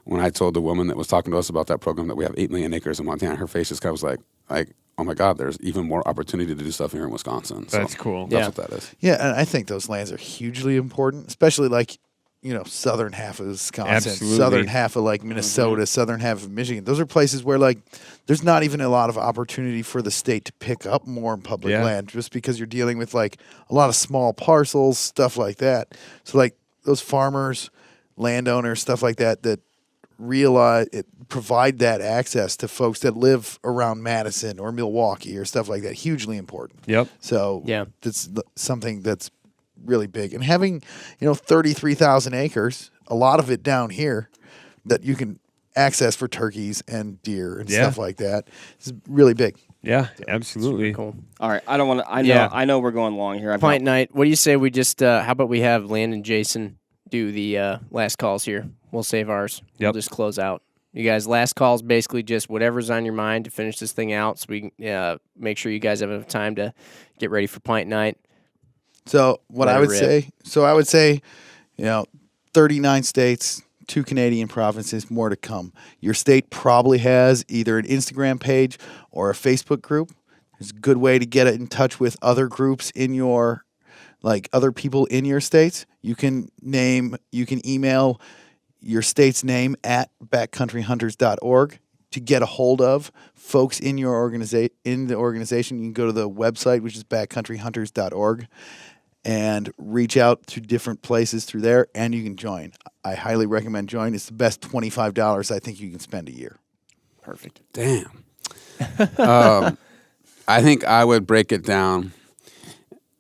when I told the woman that was talking to us about that program that we have 8 million acres in Montana, her face just kind of was like, oh my God, there's even more opportunity to do stuff here in Wisconsin. That's cool. That's what that is. Yeah, and I think those lands are hugely important, especially like southern half of Wisconsin, Absolutely. southern half of like Minnesota, southern half of Michigan. Those are places where like there's not even a lot of opportunity for the state to pick up more public land, just because you're dealing with like a lot of small parcels, stuff like that. So like those farmers, landowners, stuff like that provide that access to folks that live around Madison or Milwaukee or stuff like that. Hugely important. Yep. So Yeah. that's something that's really big. And having 33,000 acres, a lot of it down here that you can access for turkeys and deer and stuff like that is really big. Yeah, absolutely. Cool. All right, I don't want to. I know we're going long here. Pint night. What do you say we just? How about we have Landon and Jason do the last calls here? We'll save ours. We'll just close out. You guys, last calls basically just whatever's on your mind to finish this thing out, so we can make sure you guys have enough time to get ready for Pint night. So I would say, 39 states, 2 Canadian provinces, more to come. Your state probably has either an Instagram page or a Facebook group. It's a good way to get in touch with other groups in your, like other people in your states. You can email your state's name at backcountryhunters.org to get a hold of folks in your organization. You can go to the website, which is backcountryhunters.org, and reach out to different places through there, and you can join. I highly recommend join. It's the best $25 I think you can spend a year. Perfect. Damn. I think I would break it down.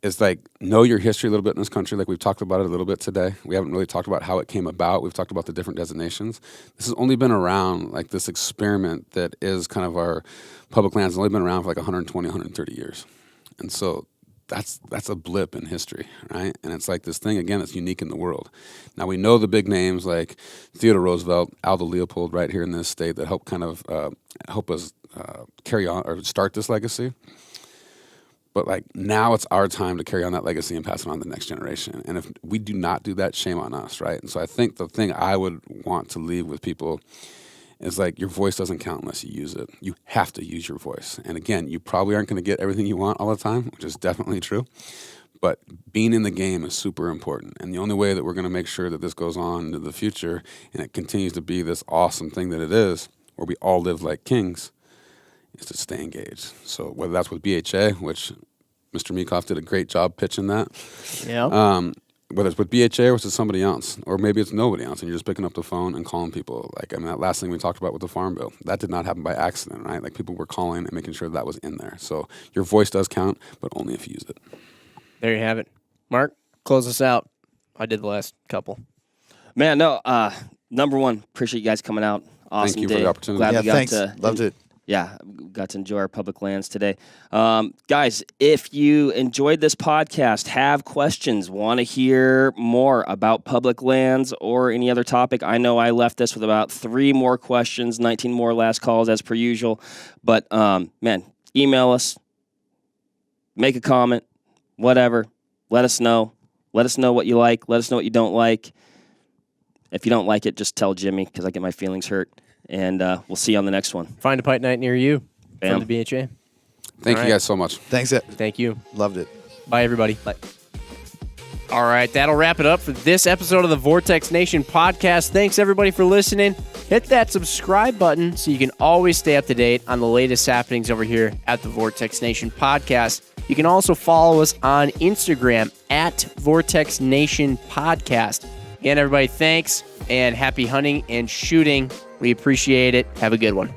It's like know your history a little bit in this country. Like we've talked about it a little bit today. We haven't really talked about how it came about. We've talked about the different designations. This has only been around, like this experiment that is kind of our public lands has only been around for like 120, 130 years. And so that's a blip in history, right? And it's like this thing, again, that's unique in the world. Now, we know the big names like Theodore Roosevelt, Aldo Leopold right here in this state that help kind of help us carry on or start this legacy. But like now it's our time to carry on that legacy and pass it on to the next generation. And if we do not do that, shame on us, right? And so I think the thing I would want to leave with people is like your voice doesn't count unless you use it. You have to use your voice. And again, you probably aren't going to get everything you want all the time, which is definitely true. But being in the game is super important. And the only way that we're going to make sure that this goes on into the future and it continues to be this awesome thing that it is, where we all live like kings, is to stay engaged. So whether that's with BHA, which Mr. Meekhof did a great job pitching that. Yeah. Whether it's with BHA or it's somebody else, or maybe it's nobody else, and you're just picking up the phone and calling people. Like, I mean, that last thing we talked about with the Farm Bill, that did not happen by accident, right? Like, people were calling and making sure that was in there. So your voice does count, but only if you use it. There you have it. Mark, close us out. I did the last couple. Man, no. Number one, appreciate you guys coming out. Awesome Thank you day. for the opportunity. Glad we got thanks. to Loved it. Yeah, got to enjoy our public lands today. Guys, if you enjoyed this podcast, have questions, want to hear more about public lands or any other topic, I know I left this with about 3 more questions, 19 more last calls as per usual. But, man, email us, make a comment, whatever. Let us know. Let us know what you like. Let us know what you don't like. If you don't like it, just tell Jimmy because I get my feelings hurt. And we'll see you on the next one. Find a Pint night near you. Bam. From the BHA. Thank All you right. guys so much. Thanks. Thank you. Loved it. Bye, everybody. Bye. All right, that'll wrap it up for this episode of the Vortex Nation podcast. Thanks, everybody, for listening. Hit that subscribe button so you can always stay up to date on the latest happenings over here at the Vortex Nation podcast. You can also follow us on Instagram at Vortex Nation Podcast. Again, everybody, thanks, and happy hunting and shooting. We appreciate it. Have a good one.